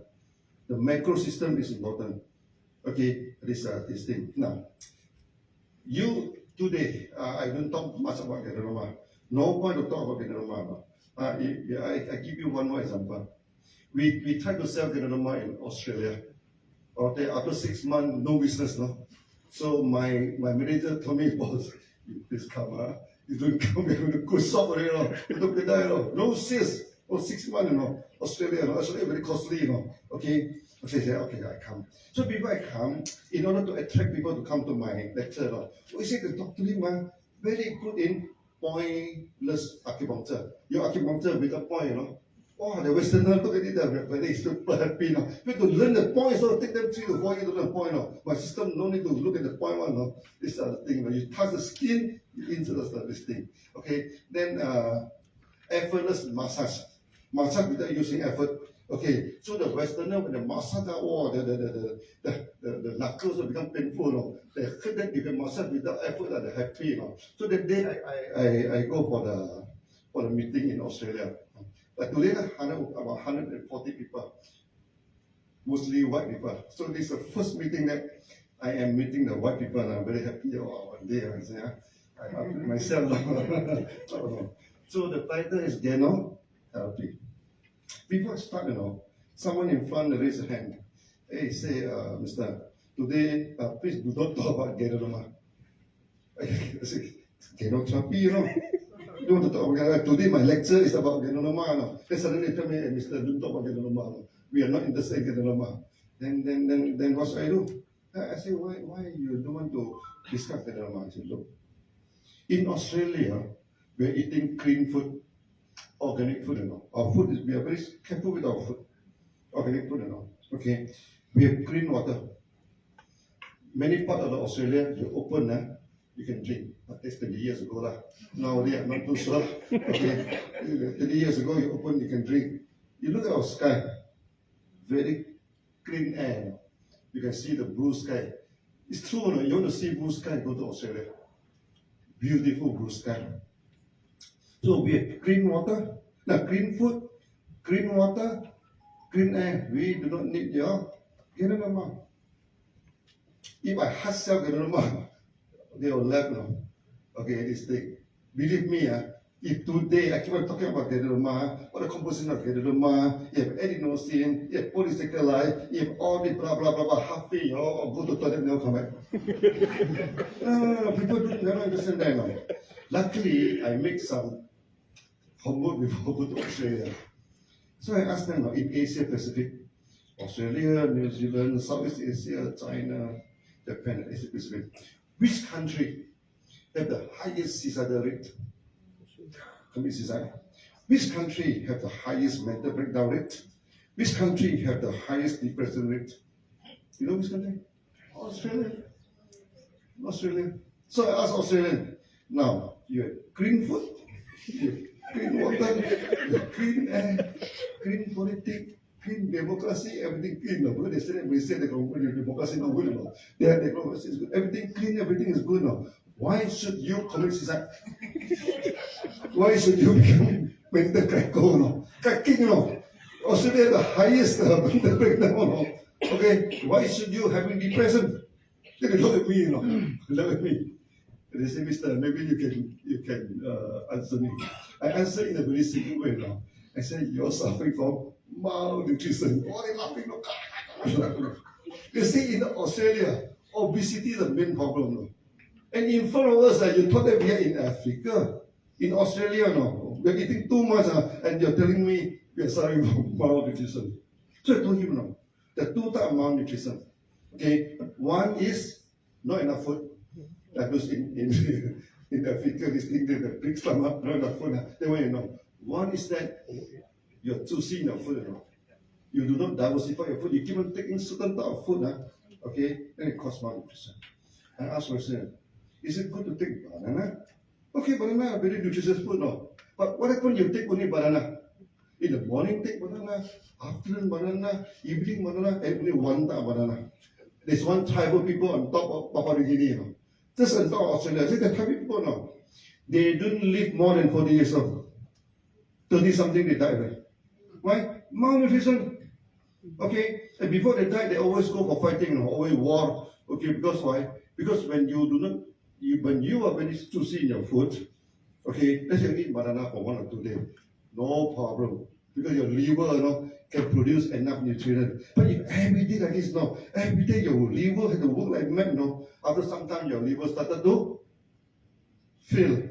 The macro system is important. Okay, this thing. Now, you today, I don't talk much about Ganoderma. No point to talk about Ganoderma. I give you one more example. We tried to sell Ganoderma in Australia. Okay, after 6 months, no business, no. So my manager told me, boss, you please come, you don't come, you're going to go shop, you know, you don't Kedah, you know, no sales, for 6 months, you know, Australia very costly, you know, okay. So I said, okay, I come. So before I come, in order to attract people to come to my lecture, you know, we said the Dr. Lim, very good in pointless acupuncture. Your acupuncture with a point, you know. Oh, the Westerner look at it, they're very super happy now. You have to learn the points, so take them 3 to 4 years to learn the point. No. My system no need to look at the point one. No. This is the thing. You touch the skin, you insert this thing. Okay. Then effortless massage. Massage without using effort. Okay. So the Westerner when the massage, oh, the knuckles will become painful. No. They hurt that you can massage without effort, they're happy. No. So that day I go for the meeting in Australia. But today, about 140 people, mostly white people. So this is the first meeting that I am meeting the white people, and I'm very happy. Oh, one day I say, I myself. So the title is Gano Therapy. Before I start, you know, someone in front raise a hand. Hey, say, Mister, today, please do not talk about Ganoderma. I say, Gano Therapy, you know. You want to talk about today my lecture is about Ganoderma. No? Then suddenly tell me, hey, Mister, don't talk about Ganoderma. No? We are not interested in Ganoderma. Then what should I do? I say, why you don't want to discuss Ganoderma? I said, look, in Australia, we are eating clean food, organic food and all. Our food is, we are very careful with our food, organic food and all. Okay, we have clean water. Many parts of Australia, you open, you can drink. That's 20 years ago. Nowadays, I'm not too sure. Okay. 20 years ago, you open, you can drink. You look at our sky, very clean air. You can see the blue sky. It's true, no? You want to see blue sky, go to Australia. Beautiful blue sky. So we have clean water, clean food, clean water, clean air. We do not need your Ganoderma. If I hard sell Ganoderma, they will laugh now. Okay, this thing. Believe me, if today I keep on talking about Ganoderma, what the composition of Ganoderma, you have adenosine, you have polysaccharide, you have all the blah blah blah blah, happy, or go to toilet, never come back. No, people never understand that now. Luckily, I make some homework before I go to Australia. So I asked them in Asia Pacific, Australia, New Zealand, Southeast Asia, China, Japan, and Asia Pacific. Which country have the highest suicidal rate? Commit suicide. Which country have the highest mental breakdown rate? Which country have the highest depression rate? You know which country? Australia. Australia. So I asked Australian, now you have clean food, you have clean water, you have clean air, clean politics, clean democracy, everything clean. No? Because they say that we say the democracy not good. No? Their democracy is good. Everything clean, everything is good. No? Why should you commit suicide? Why should you become mental cracker? No? Cracking, no? Australia the highest mental breakdown. No? Okay, why should you having depression? They look at me, you know. Look at me. They say, Mister, maybe you can answer me. I answer in a very simple way now. I say, you're suffering from malnutrition. Oh, they're laughing. No. You see, in Australia, obesity is the main problem. No? And in front of us, you thought that we are in Africa. In Australia, no. We're eating too much, and you're telling me we're suffering from malnutrition. So I told him, no. There are two types of malnutrition. Okay, one is not enough food. Like those in Africa, this thing, the big stomach, not enough food. Then what you know? One is that you're choosing your food. You know? You do not diversify your food. You keep on taking certain type of food. Okay, then it causes malnutrition. I asked myself, is it good to take banana? Okay, banana is very nutritious food. No? But what happens you take only banana? In the morning take banana, afternoon banana, evening banana, and only one time banana. There's one tribal people on top of Papua New Guinea, you know. Just on top of Australia. See the tribal people now. They don't live more than 40 years old. 30 something they die, right? Why? Malnutrition. Okay? And before they die, they always go for fighting, you know, always war. Okay, because why? Because when you do not, when you are very choosy in your food, okay, let's say you eat banana for 1 or 2 days, no problem. Because your liver, you know, can produce enough nutrients. But if every day like this, no, every day your liver has to work like mad, no. After some time, your liver started to fail.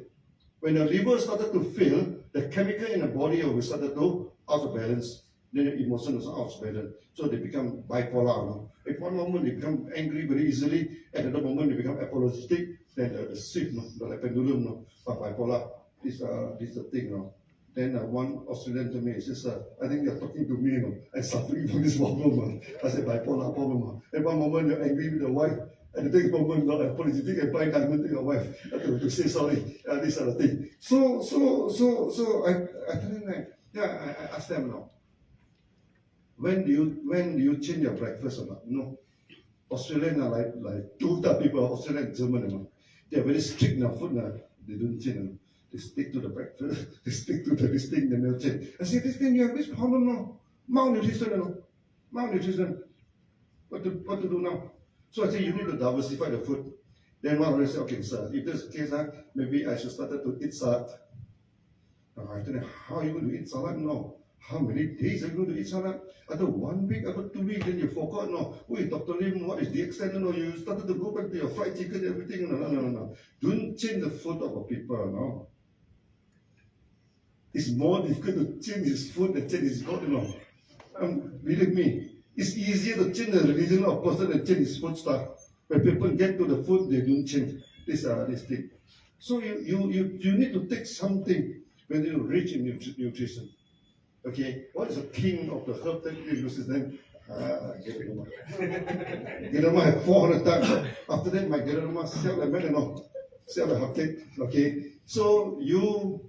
When your liver started to fail, the chemical in the body will started to out of balance. Then your emotion is out of balance. So they become bipolar. No? At one moment they become angry very easily, at another moment they become apologetic. Then the shift, no? The pendulum, no? But bipolar is the thing. No? Then one Australian to me, he says, I think you're talking to me, you know, I'm suffering from this problem. I said, bipolar problem. At one moment you're angry with your wife, and the next moment you're apologetic and buy diamond to your wife to say sorry. These are the things. So I tell them that, yeah, I ask them now, when do you change your breakfast or not? No. Australian are like two type people, Australian and German, you know. They are very strict in their food now. They don't change. You know. They stick to the breakfast, they stick to this thing, then they'll change. I say, this thing, you have this problem now. Malnutrition, you know. Malnutrition. What to do now? So I say, you need to diversify the food. Then one already say, okay, sir, if this is the case, maybe I should start to eat salad. I tell them, how are you going to eat salad? No. How many days are you going to eat salad? After 1 week, after 2 weeks, then you forgot, no. Wait, Dr. Lim, what is the extent? No, you started to go back to your fried chicken and everything. No. Don't change the food of a people, no. It's more difficult to change his food than change his God, you know. Believe me, it's easier to change the religion of a person than change his food stuff. When people get to the food, they don't change this thing. So you need to take something when you're rich in nutrition. Okay, what is the king of the herb that you use his name? Ganoderma had 400 times. After that, my Ganoderma sell the man, no, sell the herb. Okay, so you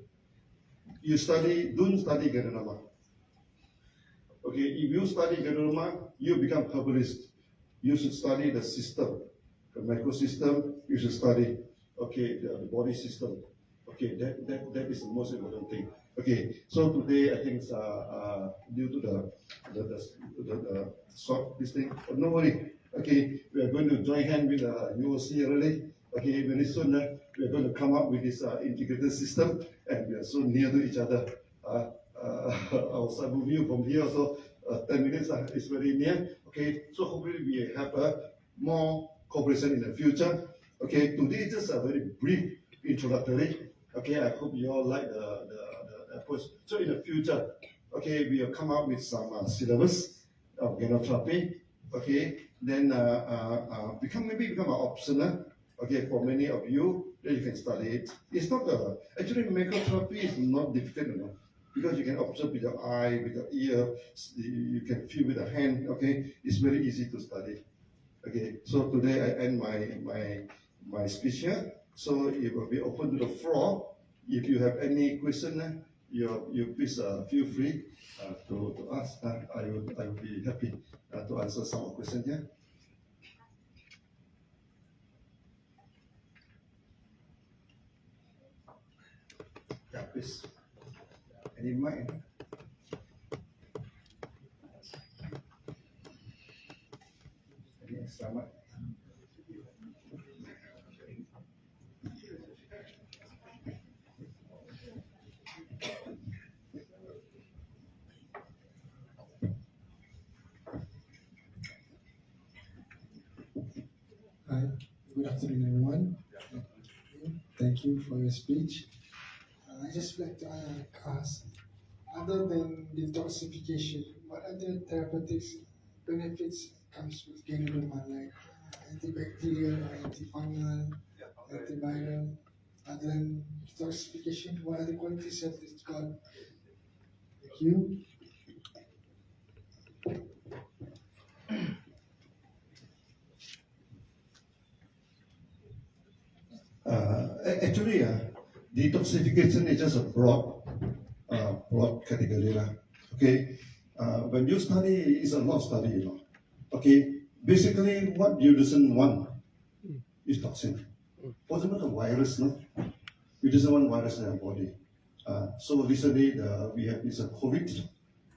study, don't study Ganoderma. Okay, if you study Ganoderma, you become herbalist. You should study the system, the microsystem. You should study, okay, the body system. Okay, that is the most important thing. Okay, so today I think due to the short this thing, but no worry. Okay, we are going to join hand with UOC really. Okay, very soon we are going to come up with this integrated system, and we are so near to each other. Our side view from here also 10 minutes is very near. Okay, so hopefully we have more cooperation in the future. Okay, today is just a very brief introductory. Okay, I hope you all like the approach. So in the future, okay, we will come up with some syllabus of gynotherapy. Okay, then become an optional. Okay, for many of you, then you can study it. It's not actually microtherapy is not difficult, you know, because you can observe with your eye, with your ear, you can feel with the hand. Okay, it's very easy to study. Okay, so today I end my speech here. So it will be open to the floor. If you have any question, you please feel free to ask. I will be happy to answer some of the questions here. Yeah, please. Any mic? Any extra mic? Hi, good afternoon, everyone. Thank you for your speech. I just like to ask, other than detoxification, what other therapeutics benefits comes with Ganoderma, like antibacterial or antifungal, antiviral? Other than detoxification, what other qualities have this got? Thank you. Actually, detoxification is just a broad broad category. Okay, when you study, it's a lot of study, Okay, basically what you doesn't want is toxin. For example, the virus, no? You doesn't want virus in our body. So recently we have this COVID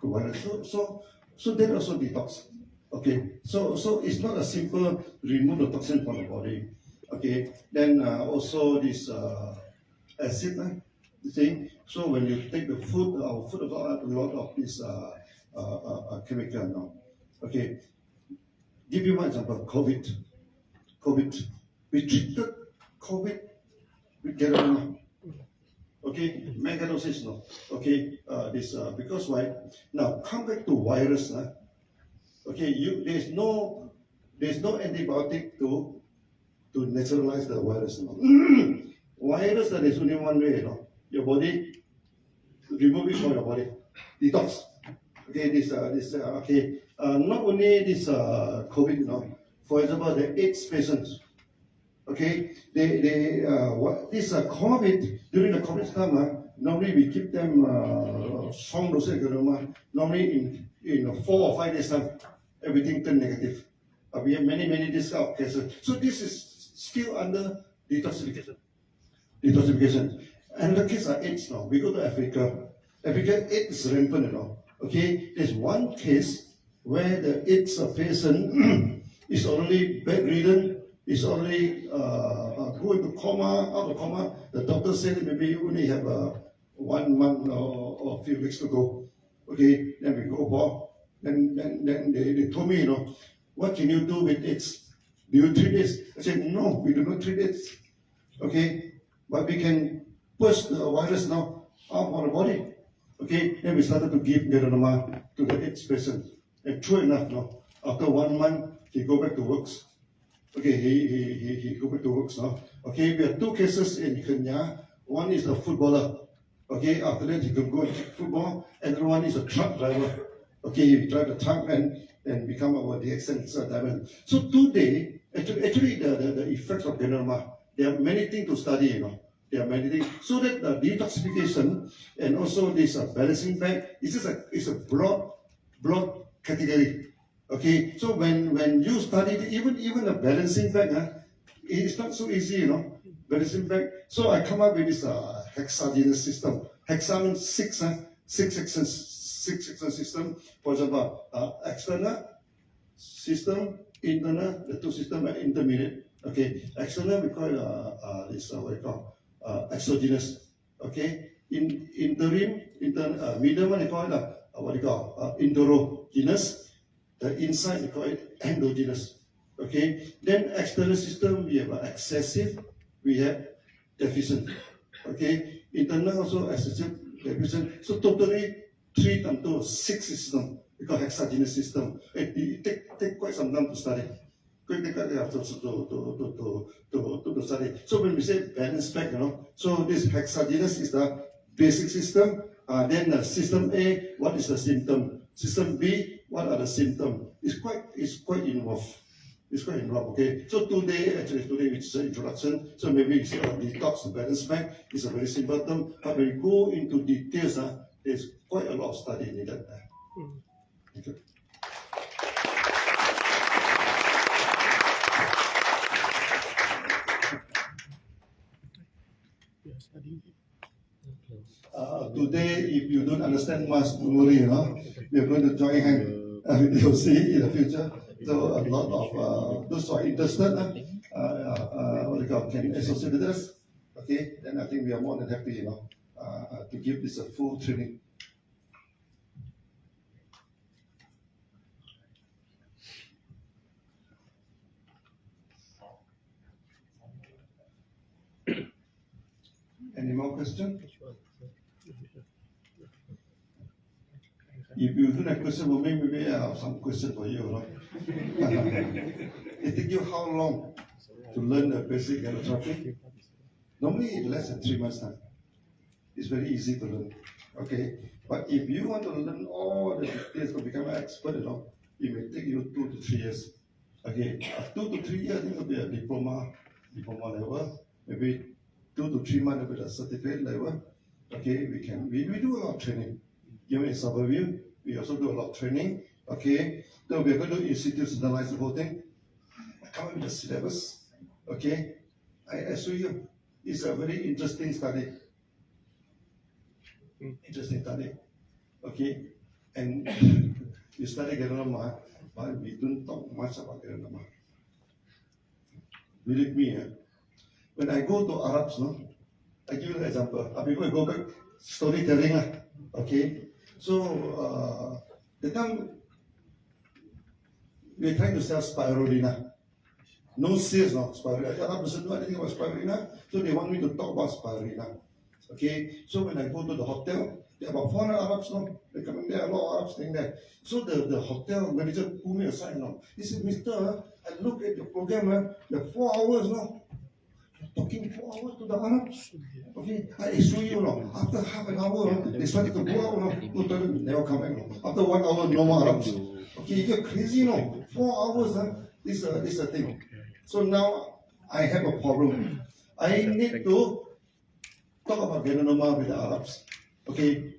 virus. So that also detox. Okay, so it's not a simple remove the toxin from the body. Okay, then also this acid thing. So when you take the food, our food got a lot of this chemical now. Okay, give you one example. COVID. We treated COVID with Ganoderma. Okay, megalosis no. Okay, this because why? Now come back to virus. Okay, there's no antibiotic to neutralize the virus. No. Virus that is only one way. Your body remove it from your body, detox. Okay, okay. Not only this COVID. For example, the AIDS patients. Okay, this COVID, during the COVID time, normally we keep them strong dose normally in 4 or 5 days time, everything turned negative. We have many this kind of cases. So this is still under detoxification. And the kids are AIDS now. We go to Africa. Africa, AIDS is rampant, Okay, there's one case where the AIDS patient is already bedridden. Is already going to coma, out of coma. The doctor said maybe you only have 1 month or a few weeks to go. Okay, then we go for. Then they told me, what can you do with AIDS? Do you treat AIDS? I said, no, we do not treat AIDS. Okay, but we can push the virus now out of the body. Okay, then we started to give Ganoderma to the AIDS patient. And true enough, after 1 month, he go back to works. Okay, he go back to works now. Okay, we have 2 cases in Kenya. One is a footballer. Okay, after that he can go and kick football. Another one is a truck driver. Okay, he drive the truck and become our DXN diamond. So today, actually the effects of Ganoderma, there are many things to study, There are many things. So that the detoxification and also this balancing back, it's a broad category. Okay, so when you study even a balancing back, it's not so easy, balancing back. So I come up with this hexagenous system. Hexa means 6 section system. For example, external system, internal, the 2 systems are intermediate. Okay, external we call this what we call exogenous. Okay, medium one we call what we call endogenous. The inside we call it endogenous. Okay, then external system we have excessive, we have deficient. Okay, internal also excessive, deficient. So totally 3 times 2, 6 system. We call hexagenous system. It take quite some time to study. To study. So when we say balance back, so this hexagenous is the basic system. Then system A, what is the symptom? System B, what are the symptoms? It's quite involved. Okay. So today which is an introduction. So maybe it's detox, balance back. It's a very simple term. But when we go into details, there's quite a lot of study needed. Thank you. Today, if you don't understand much, don't worry, we are going to join hands with DOC in the future. So a lot of those who are interested, can associate with us. Okay, then I think we are more than happy, to give this a full training. Any more questions? If you don't have question for me, maybe I have some question for you. It takes you how long to learn the basic ganoderma? Normally less than 3 months time. It's very easy to learn. Okay, but if you want to learn all the details to become an expert, it may take you 2 to 3 years. Okay, 2 to 3 years, I think will be a diploma level. Maybe 2 to 3 months with a certificate level. Okay, we do a lot of training. given in Suburview. We also do a lot of training. Okay, then we're going to institutionalize the whole thing. I come up with the syllabus. Okay, I show you. It's a very interesting study. Interesting study. Okay, and you study Ganoderma, but we don't talk much about Ganoderma. Believe me, when I go to Arabs, no, I give you an example. Before I go back, storytelling. Okay, so the time we're trying to sell spirulina. No sales, no spirulina. Arab doesn't know anything about spirulina, so they want me to talk about spirulina. Okay, so when I go to the hotel, there are about 400 Arabs, no? They come in there, a lot of Arabs staying there. So the hotel manager pulled me aside, no? He said, Mister, I look at your program, you're 4 hours, no? You're talking 4 hours to the Arabs. Okay, I show you, no? After half an hour, they started to go out, no? No, never come back, no? After 1 hour, no more Arabs. Okay, you're crazy, no? 4 hours, this is a thing. So now I have a problem. I need to talk about Ganoderma with the Arabs. Okay,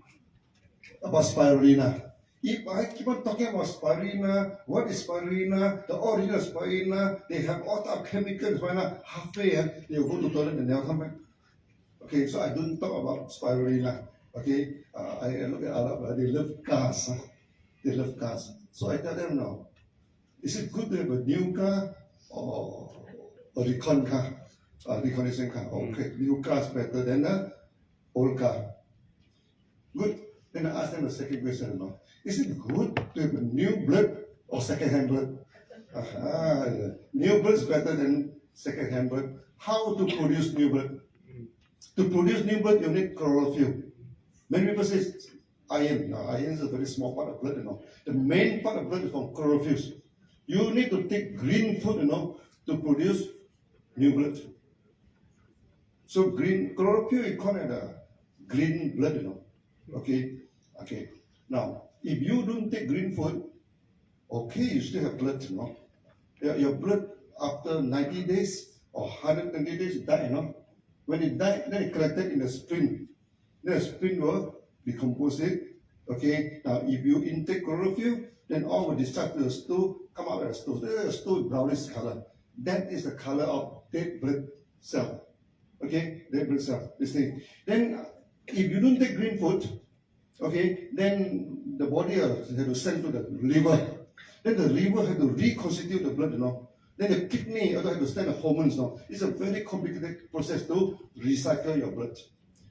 about spirulina. If I keep on talking about spirulina, what is spirulina, the origin of spirulina, they have all the chemicals, halfway, they will go to toilet and they'll come back. Okay, so I don't talk about spirulina. Okay, I look at Arab, they love cars. They love cars. So I tell them now, is it good to have a new car or a recon car? Reconnaissance car. Okay, new car is better than an old car. Good. Then I ask them the second question. No? Is it good to have a new blood or second-hand blood? New blood is better than second-hand blood. How to produce new blood? To produce new blood, you need chlorophyll. Many people say iron. Now, iron is a very small part of blood. You know. The main part of blood is from chlorophyll. You need to take green food, to produce new blood. So green chlorophyll, you call it green blood, Okay. Now, if you don't take green food, okay, you still have blood, Your blood after 90 days or 120 days die, When it died, then it collected in the spring. Then the spring will decompose it. Okay. Now, if you intake chlorophyll, then all will discharge to the stool, come out as a stool. The stool is brownish color. That is the color of dead blood cell. Okay, dead blood cell. This thing. Then, if you don't take green food, okay, then the body has to send to the liver. Then the liver has to reconstitute the blood, Then the kidney also has to send the hormones, It's a very complicated process to recycle your blood.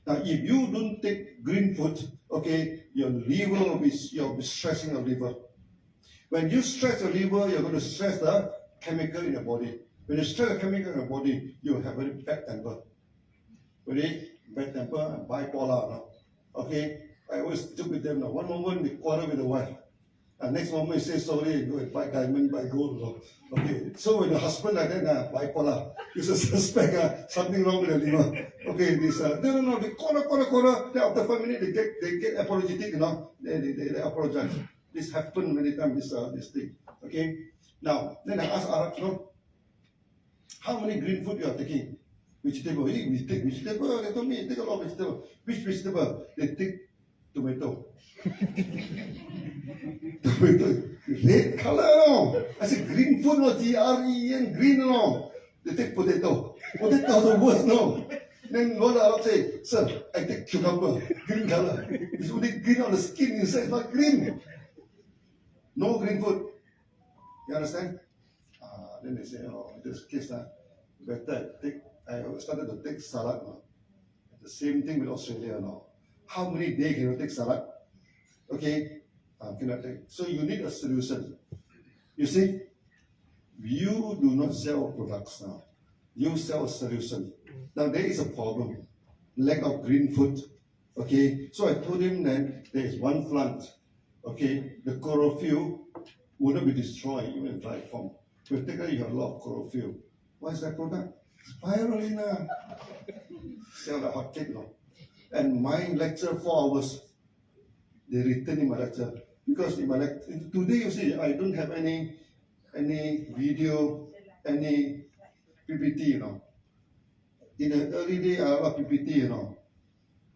Now, if you don't take green food, okay, your liver will be, you'll be stressing your liver. When you stress your liver, you're going to stress the chemical in your body. When you stress the chemical in your body, you will have very bad temper. Very bad temper, bipolar. Okay, I always joke with them. One moment they quarrel with the wife. Next moment he says sorry, go and buy diamond, buy gold. Okay, so when the husband like that, bipolar, you suspect something wrong with the liver. Okay, this no, they quarrel. Then after 5 minutes they get apologetic, They apologize. This happened many times. This thing. Okay. Now then I ask Arabs, how many green food you are taking? Vegetable. We take vegetable. They told me take a lot of vegetable. Which vegetable? They take tomato. Tomato, red color. I said green food, GREN, green, They take potato. Potato is the worst, Then one Arab say, sir, I take cucumber, green color. It's only green on the skin inside, it's not green. No green food. You understand? Then they say, in this case, better I started to take salad. The same thing with Australia now. How many days can you take salad? Okay, cannot take. So you need a solution. You see, you do not sell products now. You sell a solution. Now there is a problem. Lack of green food. Okay, so I told him that there is one plant. Okay, the chlorophyll would not be destroyed even in dry form. Particularly you have a lot of chlorophyll. What is that product? Spirulina. Sell the hot cake, And my lecture 4 hours. They written in my lecture. Because in my lecture, today you see, I don't have any video, any PPT, In the early day, I have a PPT,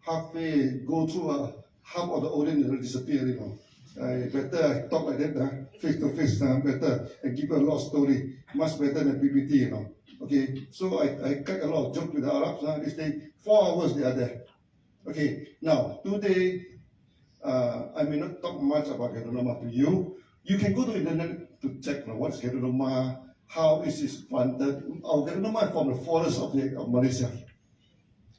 Halfway, go through half of the audience will disappear, you know. Better I talk like that, face to face, better, and give a lot of story, much better than PPT, you know. Okay, so I crack a lot of jokes with the Arabs. They stay 4 hours, they are there. Okay, now today, I may not talk much about Ganoderma to you. You can go to the internet to check what's Ganoderma, how is it planted. Our Ganoderma is from the forest of Malaysia.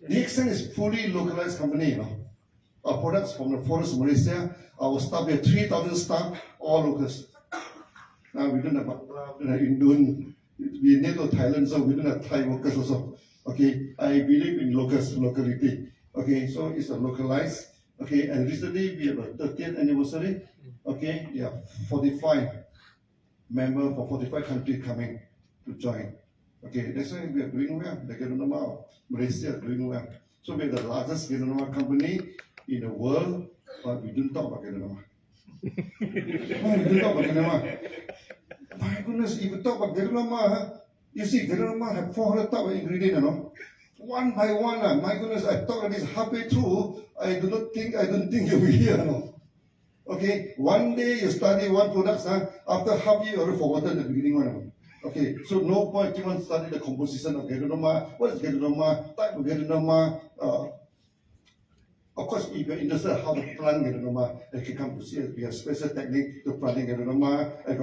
The extent is fully localized company, you know. Our products from the forest of Malaysia. Our staff, we have 3,000 staff, all locals. Now we don't have Indon. We need to Thailand, so we don't have Thai workers also. Okay, I believe in locality. Okay, so it's a localized. Okay, and recently we have a 30th anniversary. Okay, yeah, 45 members from 45 countries coming to join. Okay, that's why we are doing well. The Ganoderma of Malaysia are doing well. So we are the largest Ganoderma company in the world, but we don't talk about Ganoderma. Why we don't talk about Ganoderma? My goodness, if you talk about Ganoderma, you see Ganoderma have 400 type of ingredients, you know. One by one, my goodness, I talk like this halfway through, I don't think you'll be here, no. Okay, one day you study one product, after half year you already forgotten the beginning one. Okay, so no point keep on study the composition of Ganoderma, what is Ganoderma, type of Ganoderma. Of course, if you're interested in how to plant Ganoderma, you can come to see us. We have special technique to planting Ganoderma. Our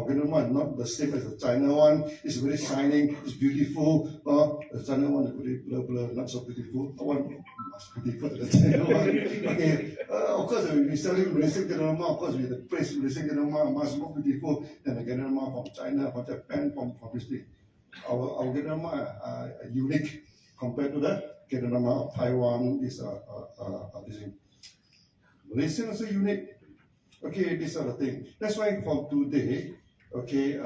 Ganoderma is not the same as the China one. It's very shining, it's beautiful. The China one is very blur, not so beautiful. The one much beautiful than the China one. Okay, of course, we're selling Malaysian Ganoderma. Of course, we have the praise Malaysian Ganoderma much more beautiful than the Ganoderma from China, from Japan, from obviously. Our Ganoderma are unique compared to the Ganoderma of Taiwan. This Malaysian also unique. Okay, these are the things. That's why from today, okay,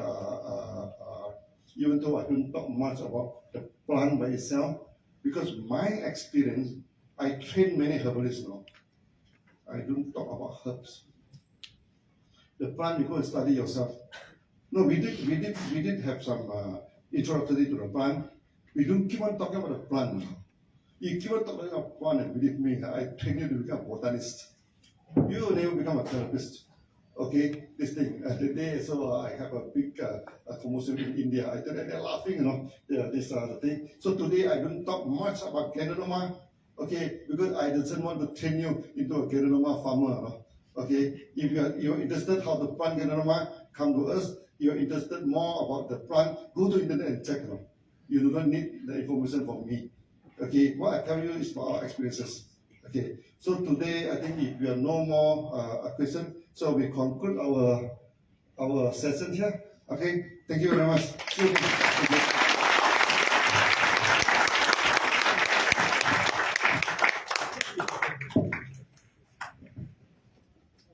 even though I don't talk much about the plant by itself, because my experience, I train many herbalists now. I don't talk about herbs. The plant, you go and study yourself. No, we did have some introductory to the plant. We don't keep on talking about the plant now. You keep on talking about plant, and believe me, I train you to become a botanist. You will never become a therapist. Okay, this thing. Today, so I have a big promotion in India. I tell them they're laughing, you know. This the thing. So today I don't talk much about Ganoderma. Okay, because I doesn't want to train you into a Ganoderma farmer. No? Okay, if you're interested how to plant Ganoderma, come to us. You're interested more about the plant, go to internet and check. No? You do not need the information from me. Okay, what I tell you is about our experiences. Okay, so today I think if we have no more questions, so we conclude our session here. Okay, thank you very much.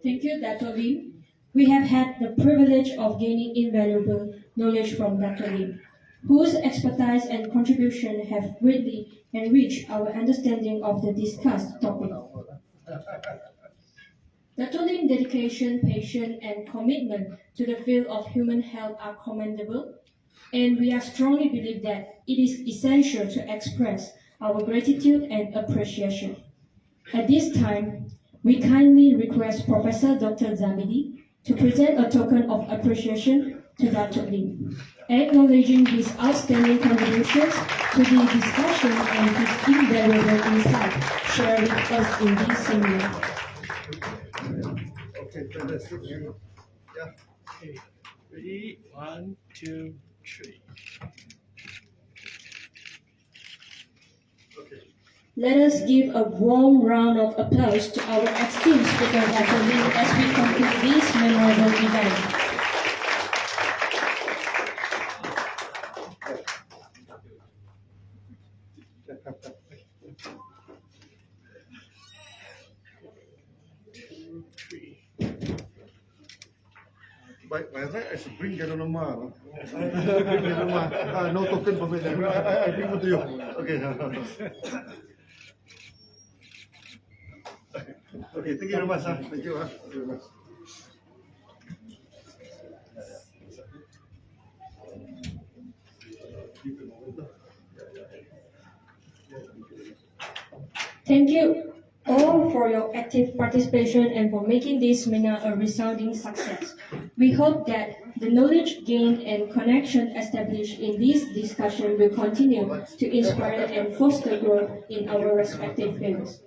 Thank you, Datuk Lim. We have had the privilege of gaining invaluable knowledge from Datuk Lim, whose expertise and contribution have greatly enriched our understanding of the discussed topic. Datuk Lim's dedication, patience, and commitment to the field of human health are commendable, and we strongly believe that it is essential to express our gratitude and appreciation. At this time, we kindly request Professor Dr. Zabidi to present a token of appreciation to Datuk Lim, acknowledging his outstanding contributions to the discussion and his invaluable insight shared with us in this seminar. Okay, fantastic. Yeah. Okay, ready? 1, 2, 3. Okay. Let us give a warm round of applause to our esteemed speaker, Dr. Lim, as we conclude this memorable event. By right, I should bring Ganoderma. No? Bring Ganoderma. No token for me. I bring it to you. Okay. Okay, thank you very much. Thank you very much. Thank you all for for your active participation and for making this seminar a resounding success. We hope that the knowledge gained and connection established in this discussion will continue to inspire and foster growth in our respective fields.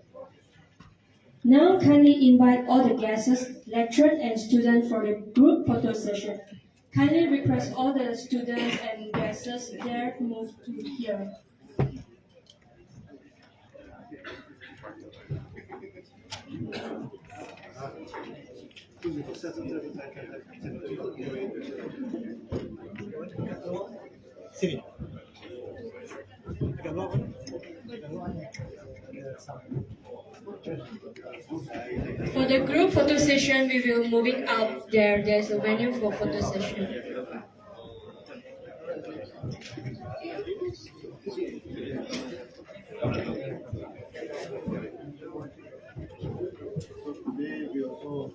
Now kindly invite all the guests, lecturers and students for the group photo session. Kindly request all the students and guests there to move to here. Sini. For the group photo session, we will moving out there. There's a venue for photo session. Today we also